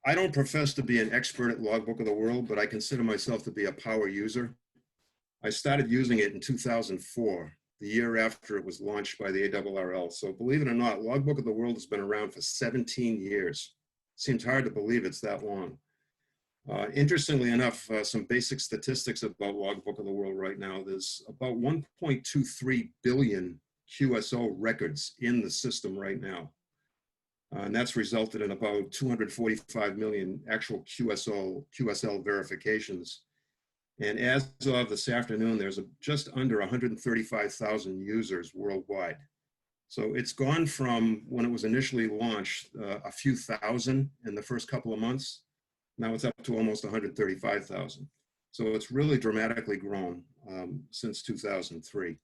I don't profess to be an expert at Logbook of the World, but I consider myself to be a power user. I started using it in 2004, the year after it was launched by the ARRL. So believe it or not, Logbook of the World has been around for 17 years. Seems hard to believe it's that long. Interestingly enough, some basic statistics about Logbook of the World right now. There's about 1.23 billion QSO records in the system right now. And that's resulted in about 245 million actual QSL verifications. And as of this afternoon, there's just under 135,000 users worldwide. So it's gone from when it was initially launched, a few thousand in the first couple of months. Now it's up to almost 135,000. So it's really dramatically grown since 2003.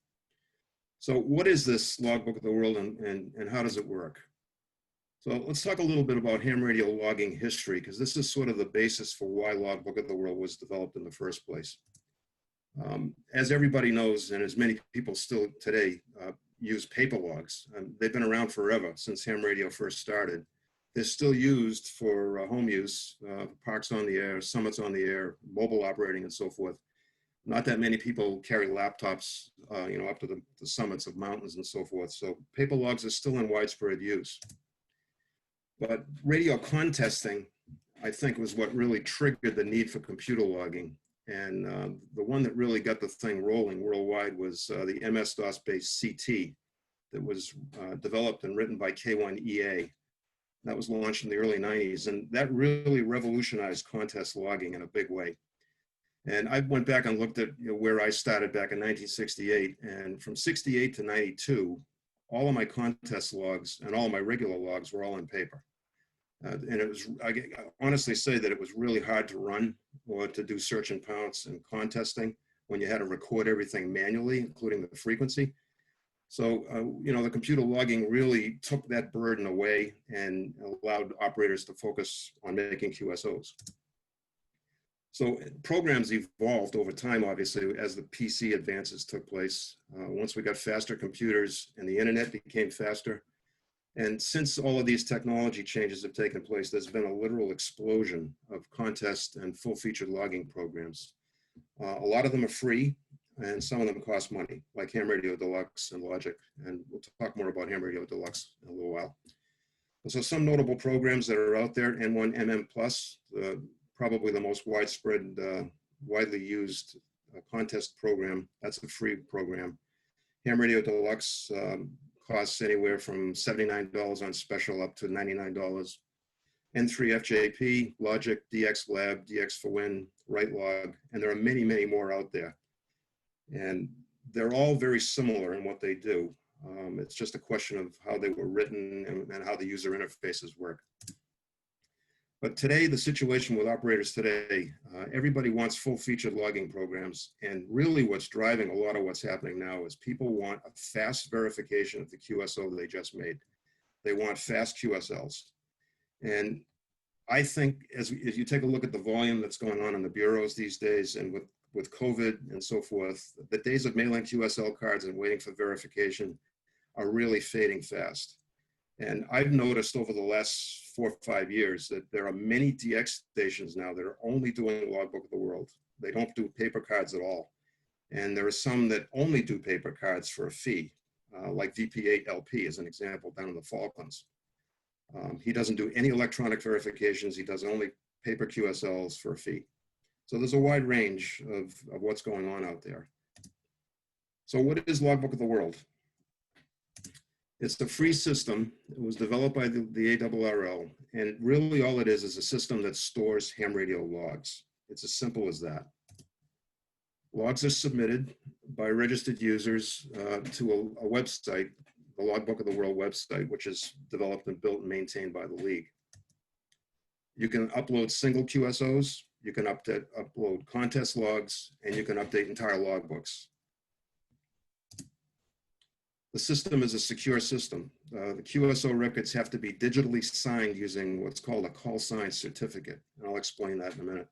So what is this Logbook of the World and how does it work? So let's talk a little bit about ham radio logging history, because this is sort of the basis for why Logbook of the World was developed in the first place. As everybody knows, and as many people still today use paper logs, they've been around forever since ham radio first started. They're still used for home use, parks on the air, summits on the air, mobile operating and so forth. Not that many people carry laptops, up to the summits of mountains and so forth. So paper logs are still in widespread use. But radio contesting, I think, was what really triggered the need for computer logging. And the one that really got the thing rolling worldwide was the MS-DOS-based CT that was developed and written by K1EA. That was launched in the early 90s, and that really revolutionized contest logging in a big way. And I went back and looked at where I started back in 1968, and from 68 to 92, all of my contest logs and all of my regular logs were all in paper. And it was, I honestly say that it was really hard to run or to do search and pounce and contesting when you had to record everything manually, including the frequency. So, the computer logging really took that burden away and allowed operators to focus on making QSOs. So programs evolved over time, obviously, as the PC advances took place. Once we got faster computers and the internet became faster. And since all of these technology changes have taken place, there's been a literal explosion of contest and full-featured logging programs. A lot of them are free, and some of them cost money, like Ham Radio Deluxe and Logic. And we'll talk more about Ham Radio Deluxe in a little while. So some notable programs that are out there, N1MM Plus, probably the most widespread, widely used contest program. That's a free program. Ham Radio Deluxe costs anywhere from $79 on special up to $99. N3FJP, Logic, DX Lab, DX for Win, WriteLog, and there are many, many more out there. And they're all very similar in what they do. It's just a question of how they were written and how the user interfaces work. But today, the situation with operators today, everybody wants full-featured logging programs. And really what's driving a lot of what's happening now is people want a fast verification of the QSO they just made. They want fast QSLs. And I think as you take a look at the volume that's going on in the bureaus these days, and with COVID and so forth, the days of mailing QSL cards and waiting for verification are really fading fast. And I've noticed over the last 4 or 5 years that there are many DX stations now that are only doing Logbook of the World. They don't do paper cards at all. And there are some that only do paper cards for a fee, like VP8LP as an example down in the Falklands. He doesn't do any electronic verifications. He does only paper QSLs for a fee. So there's a wide range of what's going on out there. So what is Logbook of the World? It's a free system. It was developed by the ARRL, and really all it is a system that stores ham radio logs. It's as simple as that. Logs are submitted by registered users to a website, the Logbook of the World website, which is developed and built and maintained by the League. You can upload single QSOs, you can upload contest logs, and you can update entire logbooks. The system is a secure system. The QSO records have to be digitally signed using what's called a call sign certificate, and I'll explain that in a minute.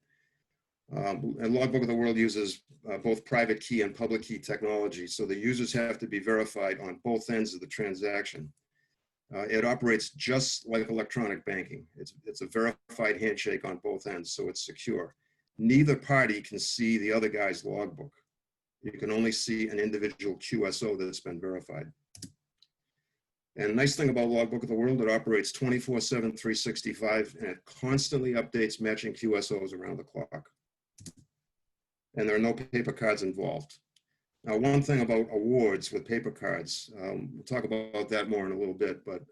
And Logbook of the World uses both private key and public key technology, so the users have to be verified on both ends of the transaction. It operates just like electronic banking. It's a verified handshake on both ends, so it's secure. Neither party can see the other guy's logbook. You can only see an individual QSO that's been verified. And the nice thing about Logbook of the World, it operates 24/7, 365, and it constantly updates matching QSOs around the clock. And there are no paper cards involved. Now, one thing about awards with paper cards, we'll talk about that more in a little bit, but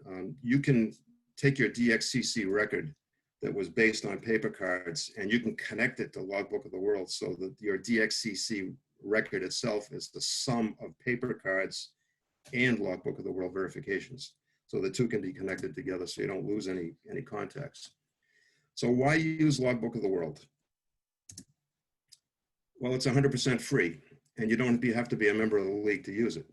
you can take your DXCC record that was based on paper cards and you can connect it to Logbook of the World so that your DXCC record itself is the sum of paper cards and Logbook of the World verifications. So the two can be connected together so you don't lose any context. So why use Logbook of the World? Well, it's 100% free, and you don't have to be a member of the league to use it.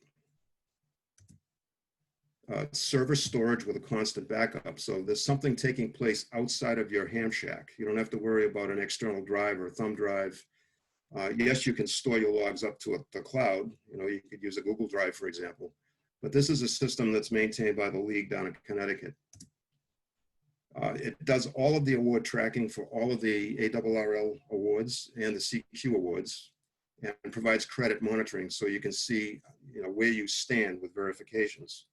Server storage with a constant backup. So there's something taking place outside of your ham shack. You don't have to worry about an external drive or a thumb drive. Yes, you can store your logs up to the cloud. You know, you could use a Google Drive, for example. But this is a system that's maintained by the league down in Connecticut. It does all of the award tracking for all of the ARRL awards and the CQ awards, and provides credit monitoring so you can see, you know, where you stand with verifications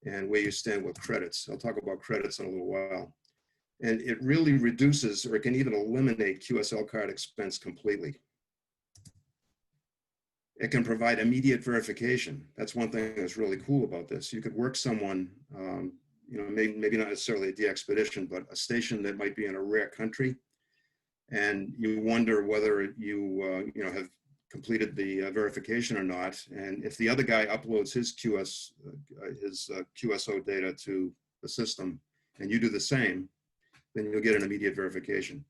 and where you stand with credits. I'll talk about credits in a little while. And it really reduces, or it can even eliminate, QSL card expense completely. It can provide immediate verification. That's one thing that's really cool about this. You could work someone, you know, maybe not necessarily a DXpedition, but a station that might be in a rare country, and you wonder whether you you know, have completed the verification or not. And if the other guy uploads his QSO data to the system, and you do the same, then you'll get an immediate verification.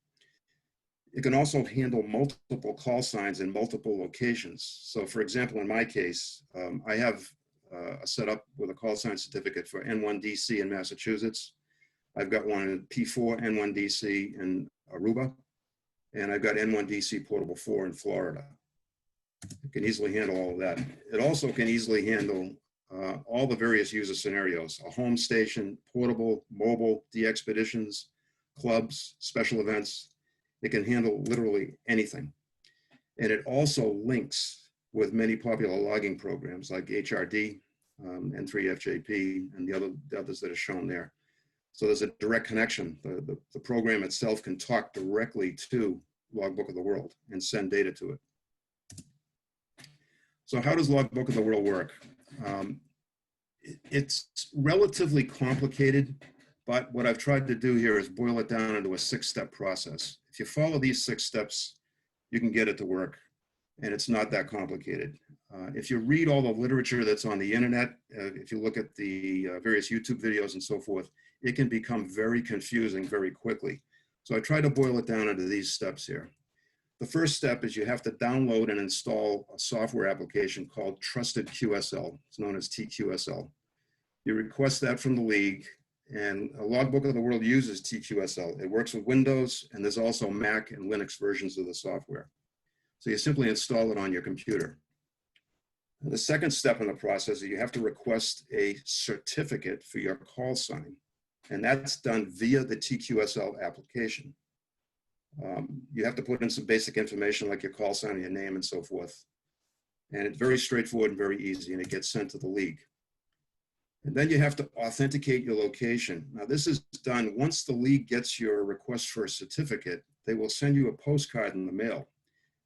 It can also handle multiple call signs in multiple locations. So for example, in my case, I have a setup with a call sign certificate for N1DC in Massachusetts. I've got one in P4 N1DC in Aruba, and I've got N1DC Portable 4 in Florida. It can easily handle all of that. It also can easily handle all the various user scenarios: a home station, portable, mobile, DXpeditions, clubs, special events. It can handle literally anything. And it also links with many popular logging programs like HRD, N3FJP, and the others that are shown there. So there's a direct connection. The program itself can talk directly to Logbook of the World and send data to it. So how does Logbook of the World work? It's relatively complicated, but what I've tried to do here is boil it down into a 6-step process. If you follow these 6 steps, you can get it to work, and it's not that complicated. If you read all the literature that's on the internet, if you look at the various YouTube videos and so forth, it can become very confusing very quickly. So I try to boil it down into these steps here. The first step is you have to download and install a software application called Trusted QSL. It's known as TQSL. You request that from the league, and a Logbook of the World uses TQSL. It works with Windows, and there's also Mac and Linux versions of the software. So you simply install it on your computer. And the second step in the process is you have to request a certificate for your call sign, and that's done via the TQSL application. You have to put in some basic information like your call sign, your name, and so forth. And it's very straightforward and very easy, and it gets sent to the league. And then you have to authenticate your location. Now, this is done once the league gets your request for a certificate. They will send you a postcard in the mail,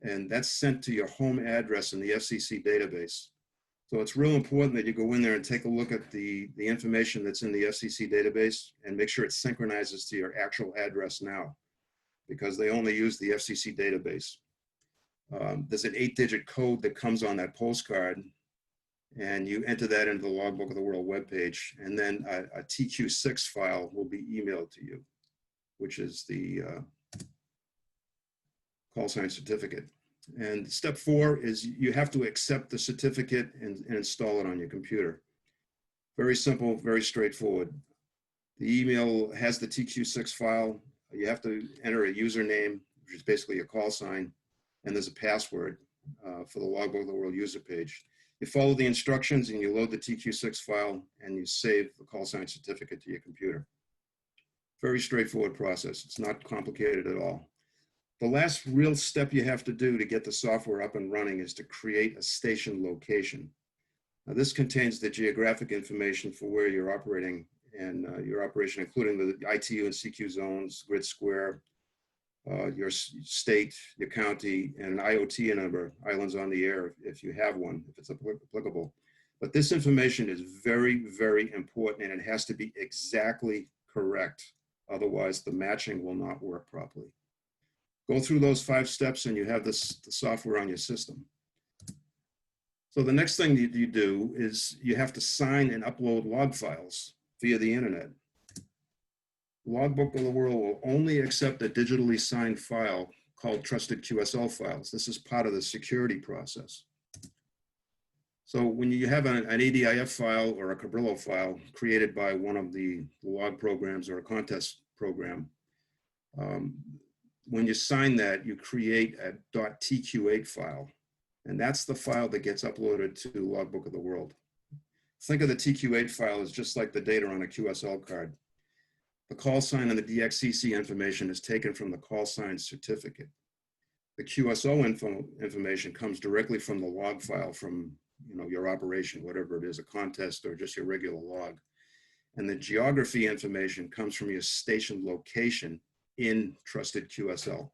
and that's sent to your home address in the FCC database. So it's real important that you go in there and take a look at the information that's in the FCC database and make sure it synchronizes to your actual address now, because they only use the FCC database. There's an 8-digit code that comes on that postcard, and you enter that into the Logbook of the World webpage, and then a TQ6 file will be emailed to you, which is the call sign certificate. And step 4 is you have to accept the certificate and install it on your computer. Very simple, very straightforward. The email has the TQ6 file. You have to enter a username, which is basically a call sign, and there's a password for the Logbook of the World user page. You follow the instructions and you load the TQ6 file and you save the call sign certificate to your computer. Very straightforward process. It's not complicated at all. The last real step you have to do to get the software up and running is to create a station location. Now, this contains the geographic information for where you're operating and your operation, including the ITU and CQ zones, grid square, your state, your county, and an IoT number, islands on the air, if you have one, if it's applicable. But this information is very, very important, and it has to be exactly correct. Otherwise, the matching will not work properly. Go through those 5 steps and you have the software on your system. So the next thing you do is you have to sign and upload log files via the internet. Logbook of the World will only accept a digitally signed file called Trusted QSL files. This is part of the security process. So when you have an ADIF file or a Cabrillo file created by one of the log programs or a contest program, when you sign that, you create a .tq8 file. And that's the file that gets uploaded to Logbook of the World. Think of the TQ8 file as just like the data on a QSL card. The call sign and the DXCC information is taken from the call sign certificate. The QSO information comes directly from the log file from your operation, whatever it is, a contest or just your regular log. And the geography information comes from your station location in Trusted QSL.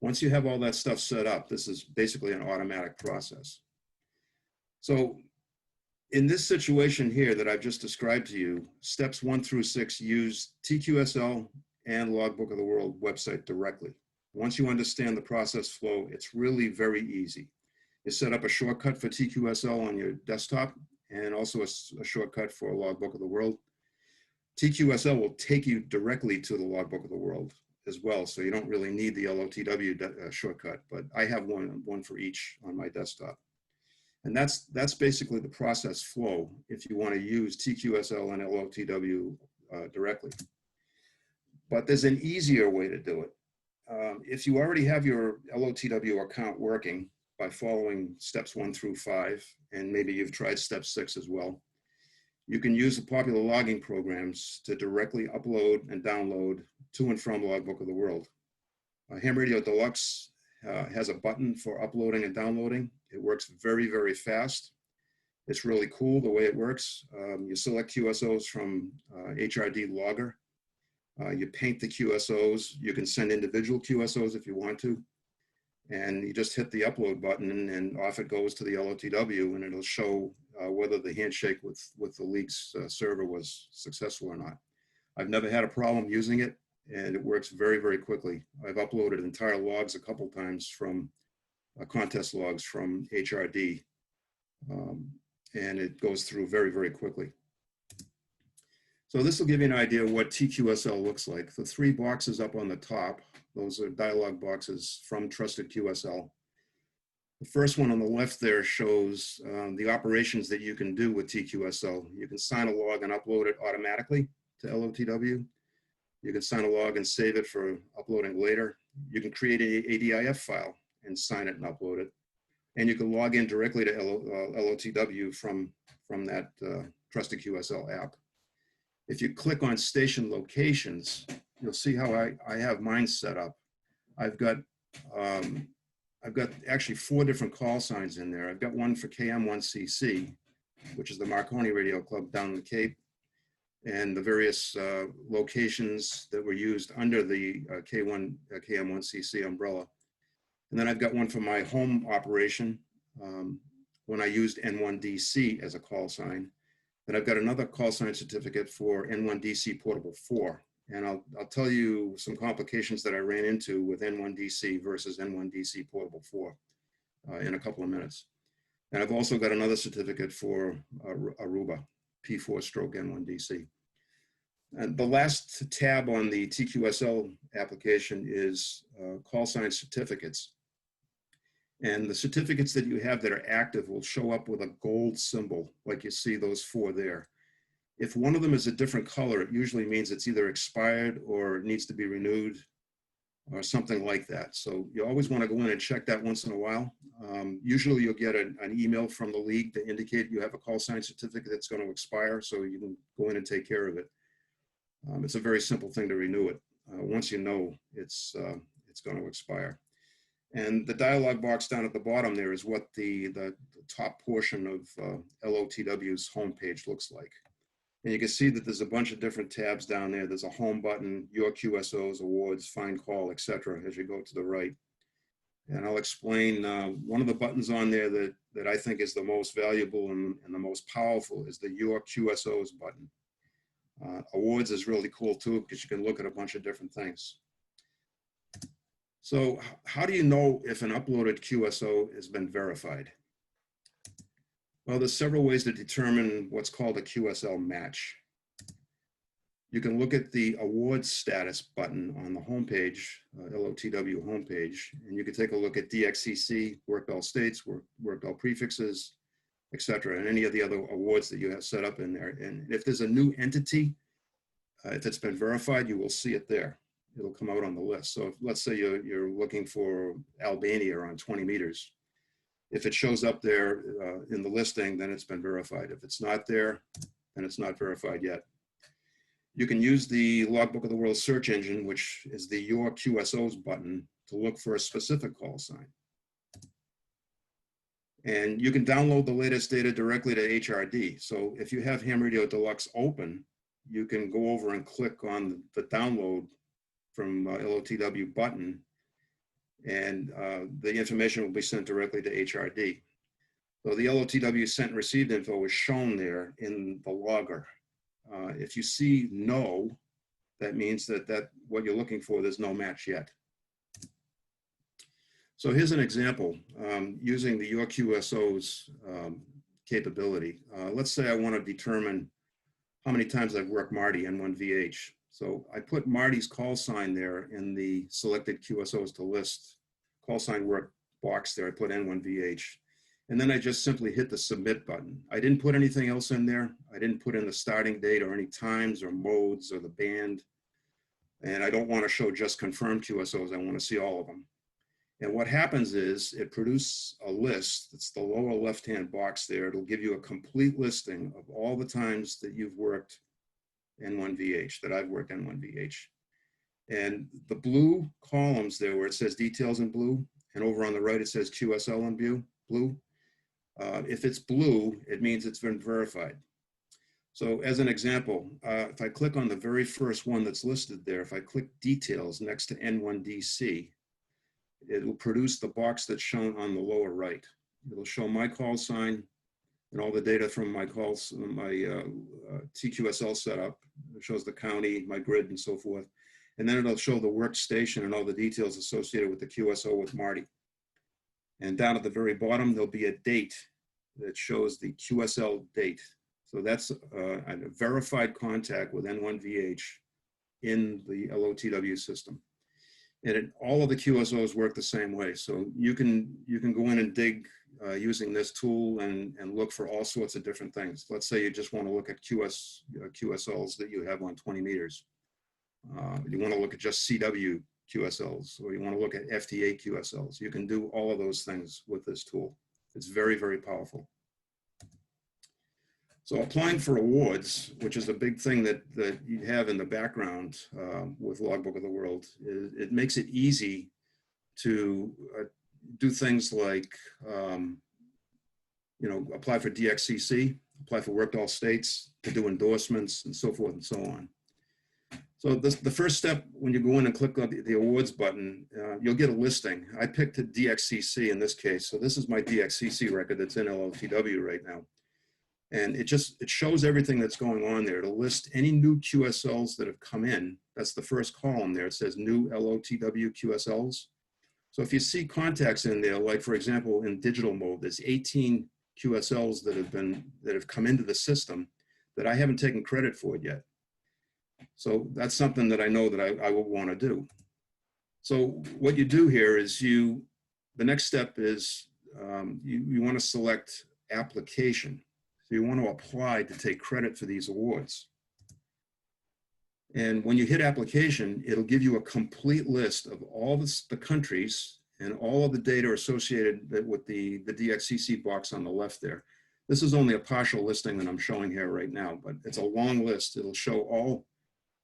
Once you have all that stuff set up, this is basically an automatic process. So in this situation here that I've just described to you, steps 1 through 6 use TQSL and Logbook of the World website directly. Once you understand the process flow, it's really very easy. You set up a shortcut for TQSL on your desktop and also a shortcut for Logbook of the World. TQSL will take you directly to the Logbook of the World as well, so you don't really need the LoTW shortcut, but I have one for each on my desktop. And that's basically the process flow if you want to use TQSL and LoTW directly. But there's an easier way to do it. If you already have your LoTW account working by following steps 1 through 5, and maybe you've tried step 6 as well, you can use the popular logging programs to directly upload and download to and from Logbook of the World. Ham Radio Deluxe has a button for uploading and downloading. It works very, very fast. It's really cool the way it works. You select QSOs from HRD Logger. You paint the QSOs. You can send individual QSOs if you want to. And you just hit the upload button and off it goes to the LoTW, and it'll show whether the handshake with the league's server was successful or not. I've never had a problem using it, and it works very, very quickly. I've uploaded entire logs a couple times from contest logs from HRD, and it goes through very, very quickly. So this will give you an idea of what TQSL looks like. The 3 boxes up on the top, those are dialog boxes from Trusted QSL. The first one on the left there shows the operations that you can do with TQSL. You can sign a log and upload it automatically to LoTW. You can sign a log and save it for uploading later. You can create an ADIF file and sign it and upload it. And you can log in directly to LoTW from that Trusted QSL app. If you click on station locations, you'll see how I have mine set up. I've got actually 4 different call signs in there. I've got one for KM1CC, which is the Marconi Radio Club down in the Cape, and the various locations that were used under the KM1CC umbrella. And then I've got one for my home operation when I used N1DC as a call sign. Then I've got another call sign certificate for N1DC Portable 4. And I'll tell you some complications that I ran into with N1DC versus N1DC Portable 4 in a couple of minutes. And I've also got another certificate for Aruba, P4/N1DC. And the last tab on the TQSL application is call sign certificates. And the certificates that you have that are active will show up with a gold symbol, like you see those 4 there. If one of them is a different color, it usually means it's either expired or needs to be renewed. or something like that. So you always want to go in and check that once in a while. Usually you'll get an email from the league to indicate you have a call sign certificate that's going to expire, so you can go in and take care of it. It's a very simple thing to renew it. Once you know it's going to expire. And the dialog box down at the bottom there is what the top portion of LoTW's homepage looks like. And you can see that there's a bunch of different tabs down there. There's a home button, your QSOs, awards, find call, etc. as you go to the right. And I'll explain one of the buttons on there that I think is the most valuable and the most powerful is the your QSOs button. Awards is really cool too, because you can look at a bunch of different things. So how do you know if an uploaded QSO has been verified? Well, there's several ways to determine what's called a QSL match. You can look at the awards status button on the homepage, LoTW homepage, and you can take a look at DXCC, worked all states, worked all prefixes, etc., and any of the other awards that you have set up in there. And if there's a new entity, if it's been verified, you will see it there. It'll come out on the list. So if, let's say you're looking for Albania on 20 meters. If it shows up there in the listing, then it's been verified. If it's not there, then it's not verified yet. You can use the Logbook of the World search engine, which is the Your QSOs button, to look for a specific call sign. And you can download the latest data directly to HRD. So if you have Ham Radio Deluxe open, you can go over and click on the download from LoTW button, and the information will be sent directly to HRD. So the LoTW sent and received info is shown there in the logger. If you see no, that means that what you're looking for, there's no match yet. So here's an example using the Your QSOs capability. Let's say I want to determine how many times I've worked Marty N1VH. So I put Marty's call sign there in the selected QSOs to list call sign work box there. I put N1VH. And then I just simply hit the submit button. I didn't put anything else in there. I didn't put in the starting date or any times or modes or the band. And I don't want to show just confirmed QSOs. I want to see all of them. And what happens is it produces a list. It's the lower left-hand box there. It'll give you a complete listing of all the times that you've worked N1VH, that I've worked N1VH. And the blue columns there where it says details in blue, and over on the right it says QSL in blue. If it's blue, it means it's been verified. So as an example, if I click on the very first one that's listed there, if I click details next to N1DC, it will produce the box that's shown on the lower right. It'll show my call sign and all the data from my calls, my TQSL setup. It shows the county, my grid, and so forth. And then it'll show the workstation and all the details associated with the QSO with Marty. And down at the very bottom, there'll be a date that shows the QSL date. So that's a verified contact with N1VH in the LoTW system. And all of the QSOs work the same way. So you can go in and dig using this tool and look for all sorts of different things. Let's say you just want to look at QSLs that you have on 20 meters. You want to look at just CW QSLs, or you want to look at FTA QSLs. You can do all of those things with this tool. It's very, very powerful. So applying for awards, which is a big thing that you have in the background with Logbook of the World, it makes it easy to do things like, apply for DXCC, apply for worked all states, to do endorsements, and so forth and so on. So the first step, when you go in and click on the awards button, you'll get a listing. I picked a DXCC in this case. So this is my DXCC record that's in LoTW right now. And it shows everything that's going on there. It'll list any new QSLs that have come in. That's the first column there. It says new LoTW QSLs. So if you see contacts in there, like for example, in digital mode, there's 18 QSLs that have come into the system that I haven't taken credit for yet. So that's something that I know that I will want to do. So what you do here is the next step is you want to select application. So you want to apply to take credit for these awards. And when you hit application, it'll give you a complete list of all the countries and all of the data associated with the DXCC box on the left there. This is only a partial listing that I'm showing here right now, but it's a long list. It'll show all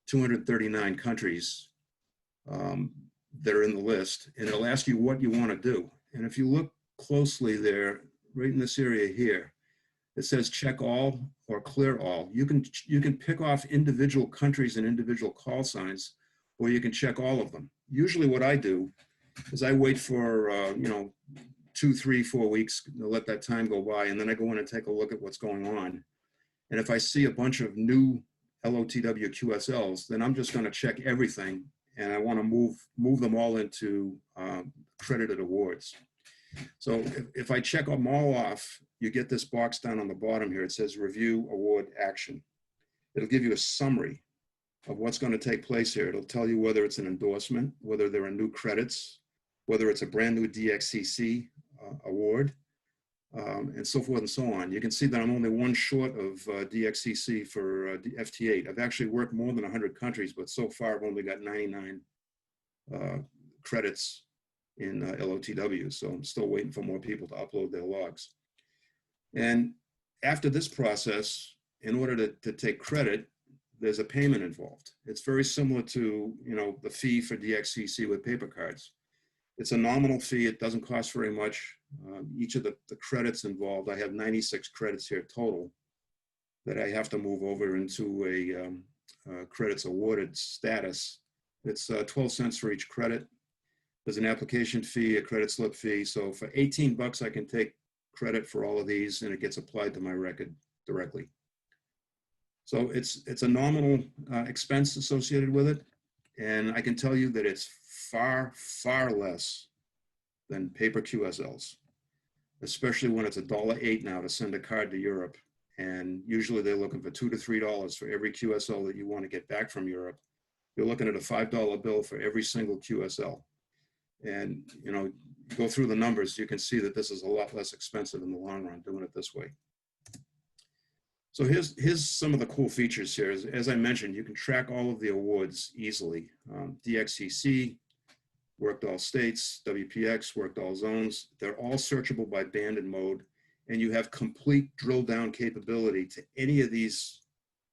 239 countries that are in the list, and it'll ask you what you want to do. And if you look closely there, right in this area here, it says check all or clear all. You can pick off individual countries and individual call signs, or you can check all of them. Usually what I do is I wait for, 2, 3, 4 weeks to let that time go by, and then I go in and take a look at what's going on. And if I see a bunch of new LoTW QSLs, then I'm just going to check everything, and I want to move them all into credited awards. So if I check them all off, you get this box down on the bottom here. It says review award action. It'll give you a summary of what's going to take place here. It'll tell you whether it's an endorsement, whether there are new credits, whether it's a brand new DXCC award, and so forth and so on. You can see that I'm only one short of DXCC for FT8. I've actually worked more than 100 countries, but so far I've only got 99 credits in LoTW. So I'm still waiting for more people to upload their logs. And after this process, in order to take credit, there's a payment involved. It's very similar to, the fee for DXCC with paper cards. It's a nominal fee. It doesn't cost very much. Each of the credits involved, I have 96 credits here total that I have to move over into a credits awarded status. It's 12 cents for each credit. There's an application fee, a credit slip fee. So for 18 bucks, I can take credit for all of these, and it gets applied to my record directly. So it's a nominal expense associated with it. And I can tell you that it's far, far less than paper QSLs, especially when it's $1.08 now to send a card to Europe. And usually they're looking for $2 to $3 for every QSL that you want to get back from Europe. You're looking at a $5 bill for every single QSL. And, go through the numbers, you can see that this is a lot less expensive in the long run doing it this way. So here's some of the cool features here. As I mentioned, you can track all of the awards easily. DXCC, worked all states, WPX, worked all zones. They're all searchable by band and mode, and you have complete drill down capability to any of these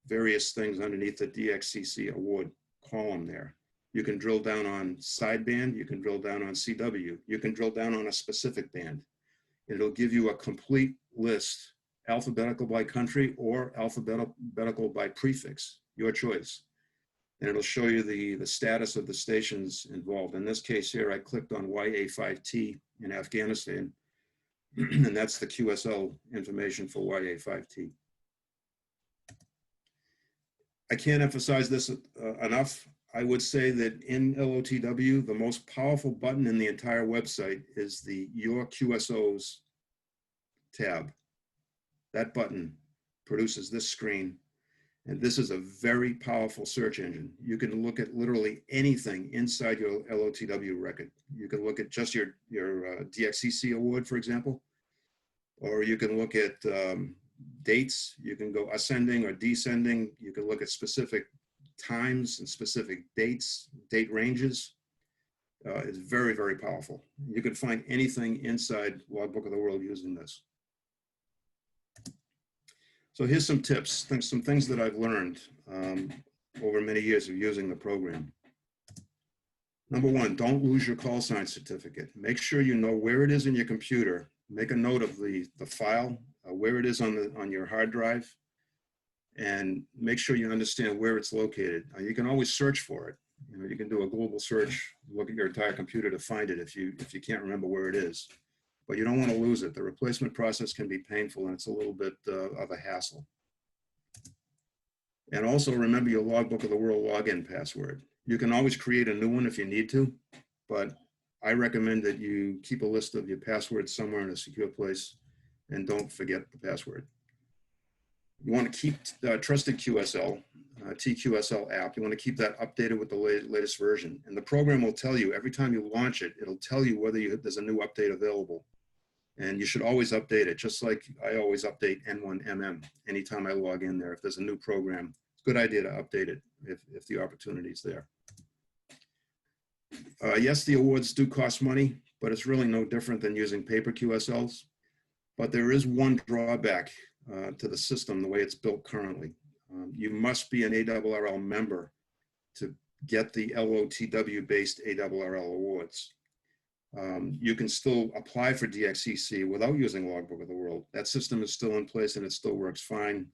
various things underneath the DXCC award column there. You can drill down on sideband, you can drill down on CW, you can drill down on a specific band. It'll give you a complete list, alphabetical by country or alphabetical by prefix, your choice. And it'll show you the status of the stations involved. In this case here, I clicked on YA5T in Afghanistan, and that's the QSL information for YA5T. I can't emphasize this enough. I would say that in LoTW, the most powerful button in the entire website is the Your QSOs tab. That button produces this screen, and this is a very powerful search engine. You can look at literally anything inside your LoTW record. You can look at just your DXCC award, for example, or you can look at dates. You can go ascending or descending. You can look at specific times and specific dates, date ranges. It's very, very powerful. You can find anything inside Logbook of the World using this. So here's some tips, some things that I've learned over many years of using the program. Number one, don't lose your call sign certificate. Make sure you know where it is in your computer. Make a note of the file, where it is on your hard drive, and make sure you understand where it's located. You can always search for it. You can do a global search, look at your entire computer to find it if you can't remember where it is. But you don't want to lose it. The replacement process can be painful, and it's a little bit of a hassle. And also remember your Logbook of the World login password. You can always create a new one if you need to, but I recommend that you keep a list of your passwords somewhere in a secure place and don't forget the password. You want to keep Trusted QSL, TQSL app. You want to keep that updated with the latest version. And the program will tell you, every time you launch it, it'll tell you whether there's a new update available. And you should always update it, just like I always update N1MM anytime I log in there. If there's a new program, it's good idea to update it if the opportunity is there. Yes, the awards do cost money, but it's really no different than using paper QSLs. But there is one drawback to the system, the way it's built currently. You must be an ARRL member to get the LoTW-based ARRL awards. You can still apply for DXCC without using Logbook of the World. That system is still in place and it still works fine.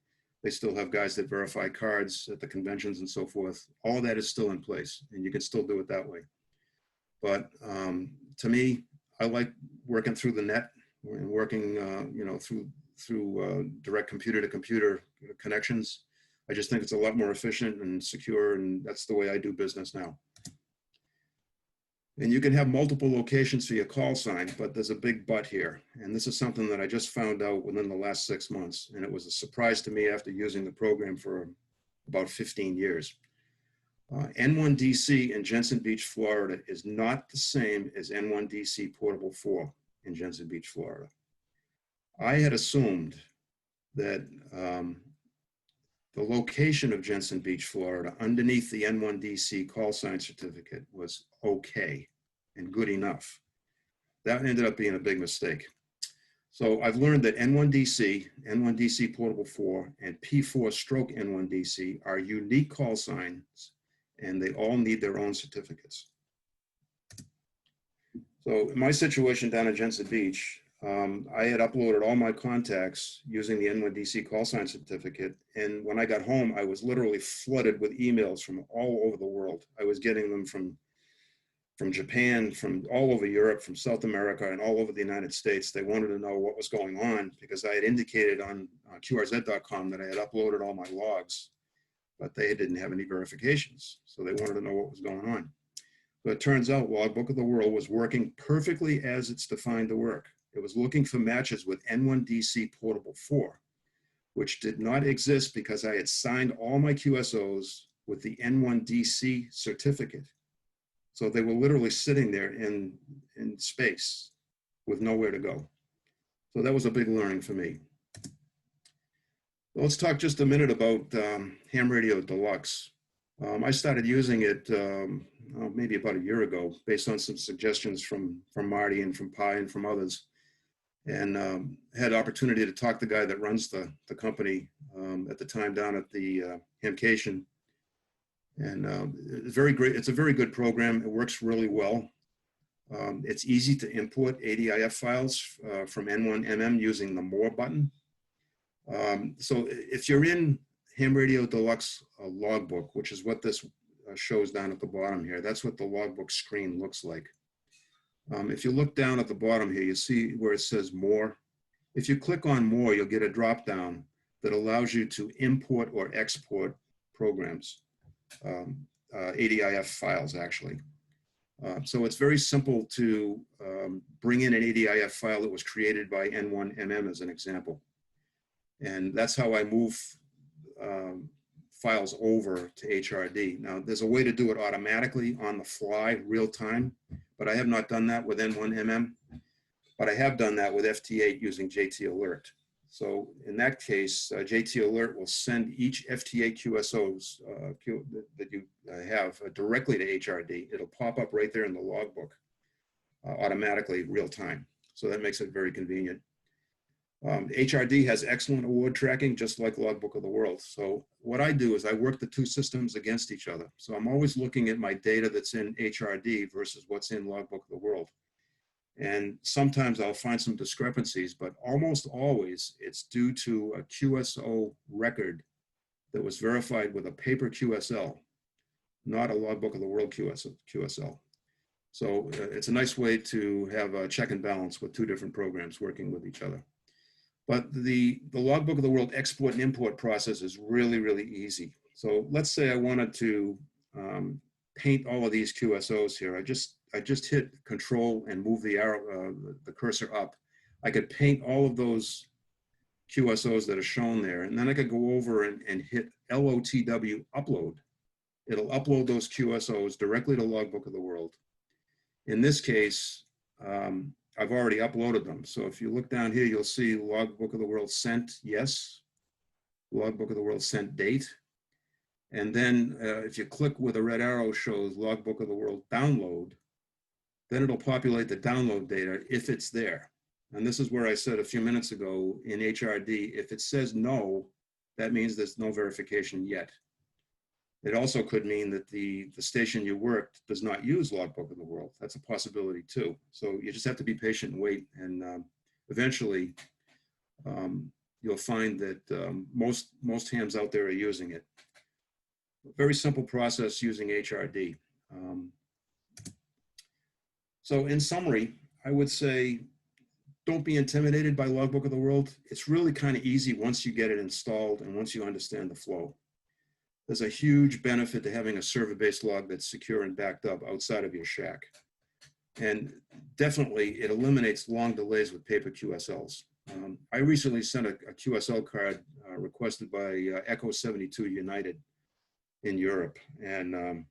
They still have guys that verify cards at the conventions and so forth. All of that is still in place and you can still do it that way. But to me, I like working through the net and working through direct computer to computer connections. I just think it's a lot more efficient and secure, and that's the way I do business now. And you can have multiple locations for your call sign, but there's a big but here. And this is something that I just found out within the last 6 months. And it was a surprise to me after using the program for about 15 years. N1DC in Jensen Beach, Florida is not the same as N1DC Portable 4 in Jensen Beach, Florida. I had assumed that the location of Jensen Beach, Florida, underneath the N1DC call sign certificate was okay and good enough. That ended up being a big mistake. So I've learned that N1DC, N1DC Portable 4, and P4/N1DC are unique call signs, and they all need their own certificates. So in my situation down at Jensen Beach, I had uploaded all my contacts using the N1DC call sign certificate. And when I got home, I was literally flooded with emails from all over the world. I was getting them from Japan, from all over Europe, from South America, and all over the United States. They wanted to know what was going on because I had indicated on QRZ.com that I had uploaded all my logs, but they didn't have any verifications. So they wanted to know what was going on. But it turns out Logbook of the World was working perfectly as it's defined to work. It was looking for matches with N1DC Portable 4, which did not exist because I had signed all my QSOs with the N1DC certificate. So they were literally sitting there in space with nowhere to go. So that was a big learning for me. Let's talk just a minute about Ham Radio Deluxe. I started using it maybe about a year ago based on some suggestions from Marty and from Pi and from others. And had opportunity to talk to the guy that runs the company at the time down at the Hamcation. And it's very great. It's a very good program. It works really well. It's easy to import ADIF files from N1MM using the More button. So if you're in Ham Radio Deluxe logbook, which is what this shows down at the bottom here, that's what the logbook screen looks like. If you look down at the bottom here, you see where it says More. If you click on More, you'll get a drop down that allows you to import or export programs, ADIF files actually. So it's very simple to bring in an ADIF file that was created by N1MM as an example. And that's how I move files over to HRD. Now, there's a way to do it automatically on the fly, real time, but I have not done that with N1MM, but I have done that with FT8 using JT Alert. So in that case, JT Alert will send each FT8 QSOs that you have directly to HRD. It'll pop up right there in the logbook automatically, real time. So that makes it very convenient. HRD has excellent award tracking, just like Logbook of the World. So what I do is I work the two systems against each other. So I'm always looking at my data that's in HRD versus what's in Logbook of the World. And sometimes I'll find some discrepancies, but almost always it's due to a QSO record that was verified with a paper QSL, not a Logbook of the World QSL. So it's a nice way to have a check and balance with two different programs working with each other. But the Logbook of the World export and import process is really, really easy. So let's say I wanted to paint all of these QSOs here. I just hit Control and move the arrow, the cursor up. I could paint all of those QSOs that are shown there, and then I could go over and hit LoTW upload. It'll upload those QSOs directly to Logbook of the World. In this case, I've already uploaded them. So if you look down here, you'll see Logbook of the World sent, yes. Logbook of the World sent date. And then if you click where the red arrow shows Logbook of the World download, then it'll populate the download data if it's there. And this is where I said a few minutes ago in HRD, if it says no, that means there's no verification yet. It also could mean that the station you worked does not use Logbook of the World. That's a possibility too. So you just have to be patient and wait. And eventually you'll find that most hams out there are using it. Very simple process using HRD. So in summary, I would say, don't be intimidated by Logbook of the World. It's really kind of easy once you get it installed and once you understand the flow. There's a huge benefit to having a server-based log that's secure and backed up outside of your shack. And definitely it eliminates long delays with paper QSLs. I recently sent a QSL card requested by Echo 72 United in Europe. And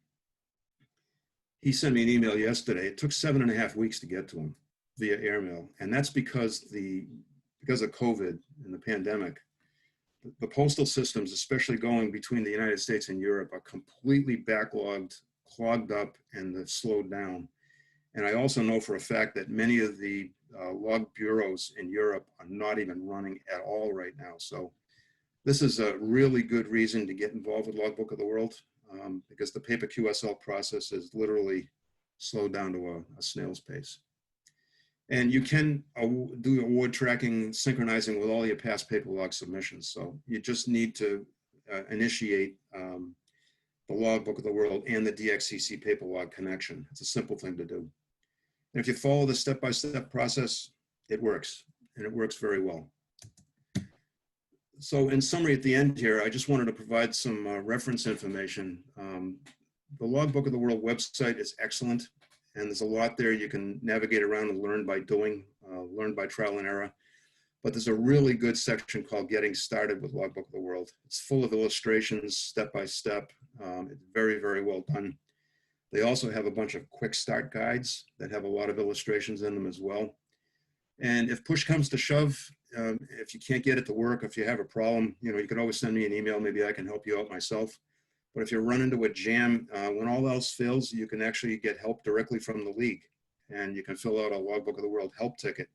he sent me an email yesterday. It took 7.5 weeks to get to him via airmail. And that's because of COVID and the pandemic. The postal systems, especially going between the United States and Europe, are completely backlogged, clogged up, and they've slowed down. And I also know for a fact that many of the log bureaus in Europe are not even running at all right now. So this is a really good reason to get involved with Logbook of the World, because the paper QSL process is literally slowed down to a snail's pace. And you can do award tracking, synchronizing with all your past paper log submissions. So you just need to initiate the Logbook of the World and the DXCC paper log connection. It's a simple thing to do. And if you follow the step-by-step process, it works, and it works very well. So in summary at the end here, I just wanted to provide some reference information. The Logbook of the World website is excellent, and there's a lot there you can navigate around and learn by doing, learn by trial and error. But there's a really good section called Getting Started with Logbook of the World. It's full of illustrations, step-by-step. It's very, very well done. They also have a bunch of quick start guides that have a lot of illustrations in them as well. And if push comes to shove, if you can't get it to work, if you have a problem, you can always send me an email. Maybe I can help you out myself. But if you run into a jam, when all else fails, you can actually get help directly from the league. And you can fill out a Logbook of the World help ticket.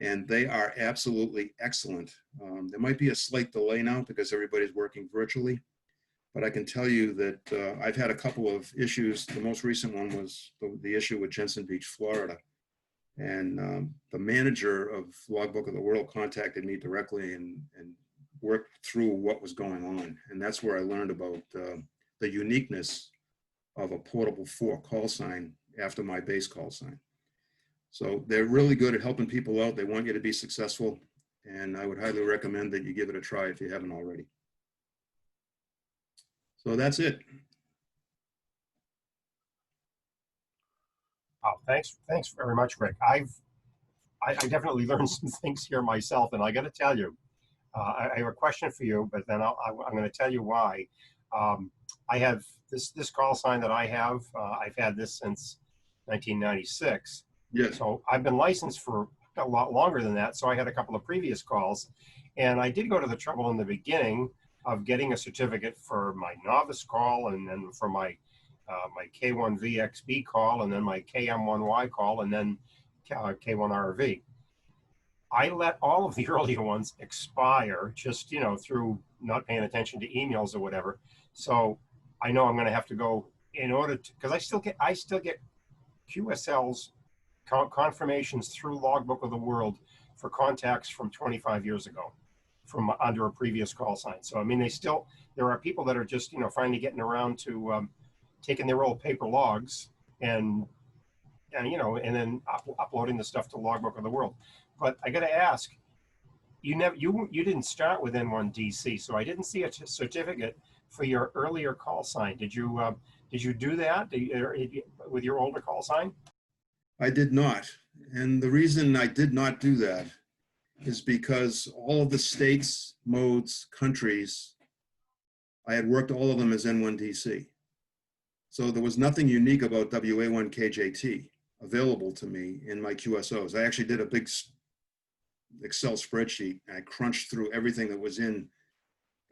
And they are absolutely excellent. There might be a slight delay now because everybody's working virtually. But I can tell you that I've had a couple of issues. The most recent one was the issue with Jensen Beach, Florida. And the manager of Logbook of the World contacted me directly and worked through what was going on. And that's where I learned about the uniqueness of a portable 4 call sign after my base call sign. So they're really good at helping people out. They want you to be successful. And I would highly recommend that you give it a try if you haven't already. So that's it. Oh, thanks very much, Rick. I definitely learned some things here myself, and I got to tell you, I have a question for you, but then I'm going to tell you why. I have this call sign that I have. I've had this since 1996. Yes. So I've been licensed for a lot longer than that. So I had a couple of previous calls, and I did go to the trouble in the beginning of getting a certificate for my novice call, and then for my K1VXB call, and then my KM1Y call, and then K1RV. I let all of the earlier ones expire just, through not paying attention to emails or whatever. So I know I'm going to have to go in order to, because I still get QSL's confirmations through Logbook of the World for contacts from 25 years ago from under a previous call sign. So, I mean, there are people that are just, finally getting around to taking their old paper logs and then uploading the stuff to Logbook of the World. But I got to ask, you didn't start with N1DC, so I didn't see a certificate for your earlier call sign. Did you do that with your older call sign? I did not. And the reason I did not do that is because all of the states, modes, countries, I had worked all of them as N1DC. So there was nothing unique about WA1KJT available to me in my QSOs. I actually did a big Excel spreadsheet, and I crunched through everything that was in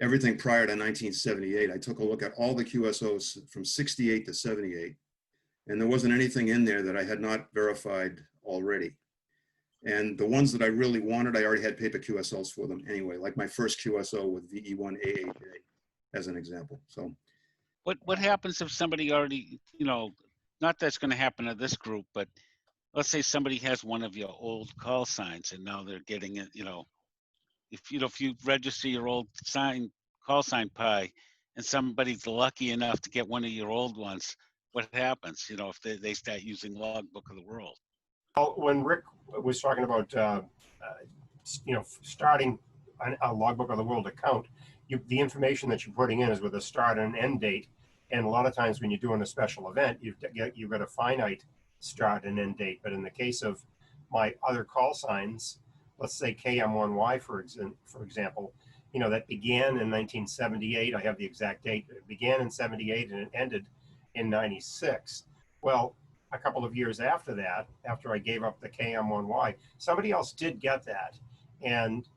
everything prior to 1978. I took a look at all the QSOs from 68 to 78, and there wasn't anything in there that I had not verified already. And the ones that I really wanted, I already had paper QSLs for them anyway, like my first QSO with VE1AAJ as an example. So What happens if somebody already, not that's going to happen to this group, but let's say somebody has one of your old call signs and now they're getting it, if you register your old call sign pie and somebody's lucky enough to get one of your old ones, what happens, if they start using Logbook of the World? Well, when Rick was talking about, starting a Logbook of the World account, the information that you're putting in is with a start and an end date. And a lot of times when you're doing a special event, you've got a finite start and end date. But in the case of my other call signs, let's say KM1Y, for example, that began in 1978. I have the exact date. It began in 78 and it ended in 96. Well, a couple of years after that, after I gave up the KM1Y, somebody else did get that. And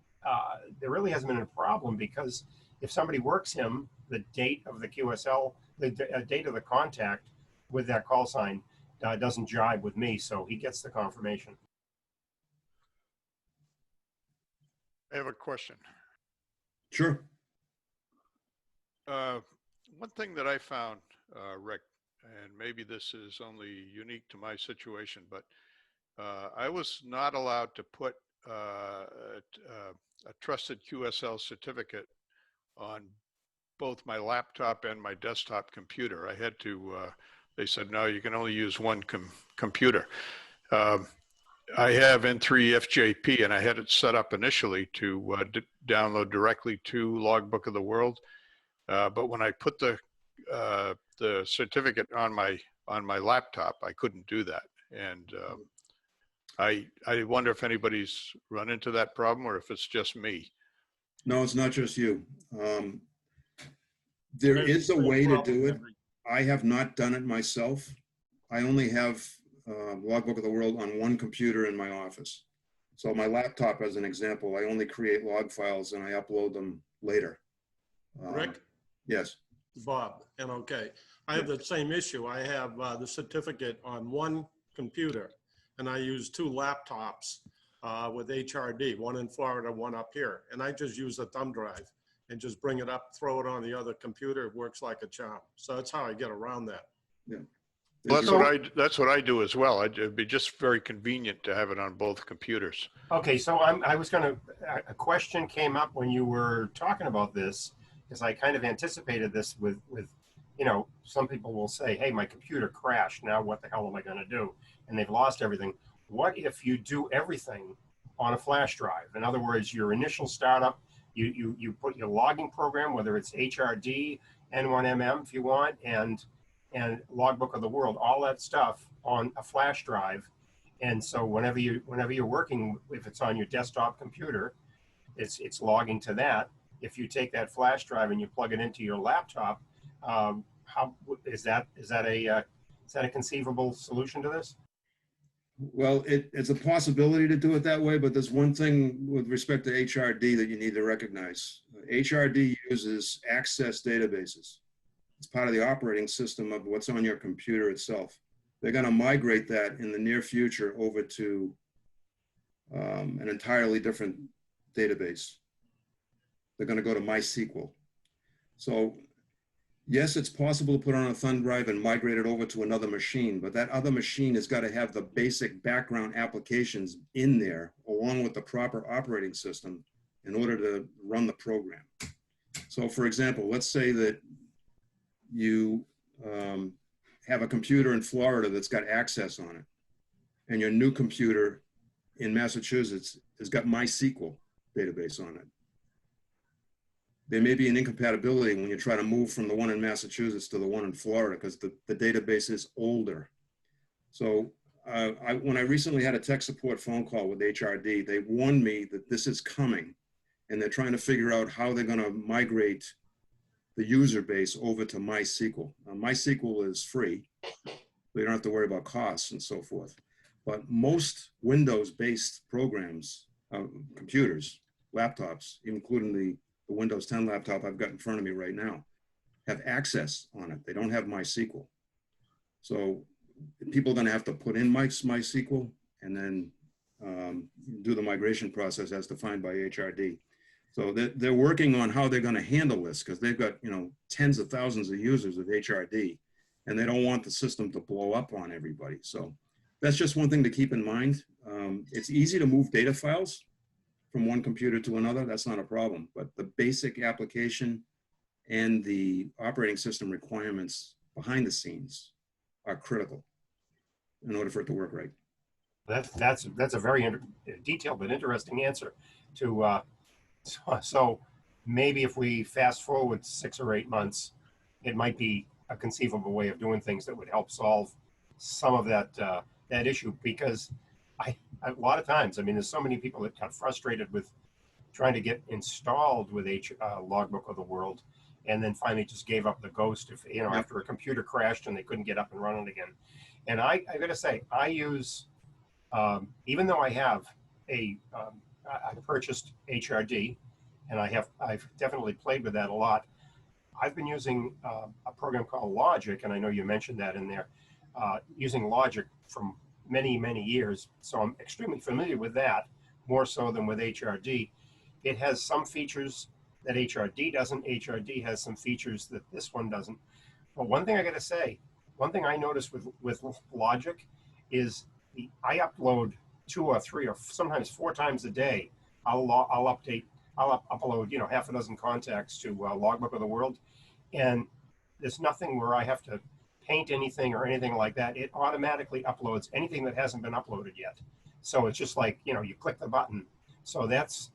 there really hasn't been a problem, because if somebody works him, the date of the QSL, the date of the contact with that call sign doesn't jibe with me, so he gets the confirmation. I have a question. sure. One thing that I found, Rick, and maybe this is only unique to my situation, but I was not allowed to put a trusted QSL certificate on both my laptop and my desktop computer. I had to, they said, no, you can only use one computer. I have N3FJP, and I had it set up initially to download directly to Logbook of the World. But when I put the certificate on my laptop, I couldn't do that. And I wonder if anybody's run into that problem or if it's just me. No, it's not just you. There is a way to do it. I have not done it myself. I only have Logbook of the World on one computer in my office. So my laptop, as an example, I only create log files and I upload them later. Rick? Yes. Bob, and okay. I have the same issue. I have the certificate on one computer, and I use two laptops with HRD, one in Florida, one up here. And I just use a thumb drive and just bring it up, throw it on the other computer. It works like a charm. So that's how I get around that. Yeah. Well, that's what I do as well. It'd be just very convenient to have it on both computers. Okay, so a question came up when you were talking about this, because I kind of anticipated this with some people will say, hey, my computer crashed. Now what the hell am I going to do? And they've lost everything. What if you do everything on a flash drive? In other words, your initial startup, you put your logging program, whether it's HRD, N1MM if you want, and Logbook of the World, all that stuff on a flash drive. And so whenever you're working, if it's on your desktop computer, it's logging to that. If you take that flash drive and you plug it into your laptop, how is that a conceivable solution to this? Well, it's a possibility to do it that way, but there's one thing with respect to HRD that you need to recognize. HRD uses access databases. It's part of the operating system of what's on your computer itself. They're going to migrate that in the near future over to an entirely different database. They're going to go to MySQL. So yes, it's possible to put on a thumb drive and migrate it over to another machine, but that other machine has got to have the basic background applications in there along with the proper operating system in order to run the program. So for example, let's say that you have a computer in Florida that's got access on it, and your new computer in Massachusetts has got MySQL database on it. There may be an incompatibility when you try to move from the one in Massachusetts to the one in Florida because the database is older. So when I recently had a tech support phone call with HRD, they warned me that this is coming, and they're trying to figure out how they're going to migrate the user base over to MySQL. MySQL is free, so you don't have to worry about costs and so forth. But most Windows-based programs, computers, laptops, including the the Windows 10 laptop I've got in front of me right now, have access on it. They don't have MySQL. So people are going to have to put in MySQL and then do the migration process as defined by HRD. So they're working on how they're going to handle this, because they've got, you know, tens of thousands of users of HRD, and they don't want the system to blow up on everybody. So that's just one thing to keep in mind. It's easy to move data files from one computer to another. That's not a problem. But the basic application and the operating system requirements behind the scenes are critical in order for it to work right. That's a very detailed but interesting answer to. So maybe if we fast forward 6 or 8 months, it might be a conceivable way of doing things that would help solve some of that that issue. Because a lot of times, I mean, there's so many people that got frustrated with trying to get installed with Logbook of the World, and then finally just gave up the ghost if, you know, after a computer crashed and they couldn't get up and running again. And I got to say, I use, even though I have I purchased HRD, and I've definitely played with that a lot. I've been using a program called Logic, and I know you mentioned that in there, using Logic from many, many years. So I'm extremely familiar with that, more so than with HRD. It has some features that HRD doesn't. HRD has some features that this one doesn't. But one thing I got to say, one thing I noticed with Logic is I upload 2 or 3 or sometimes 4 times a day. I'll upload, you know, half a dozen contacts to Logbook of the World, and there's nothing where I have to paint anything or anything like that. It automatically uploads anything that hasn't been uploaded yet. So it's just like, you know, you click the button. So that's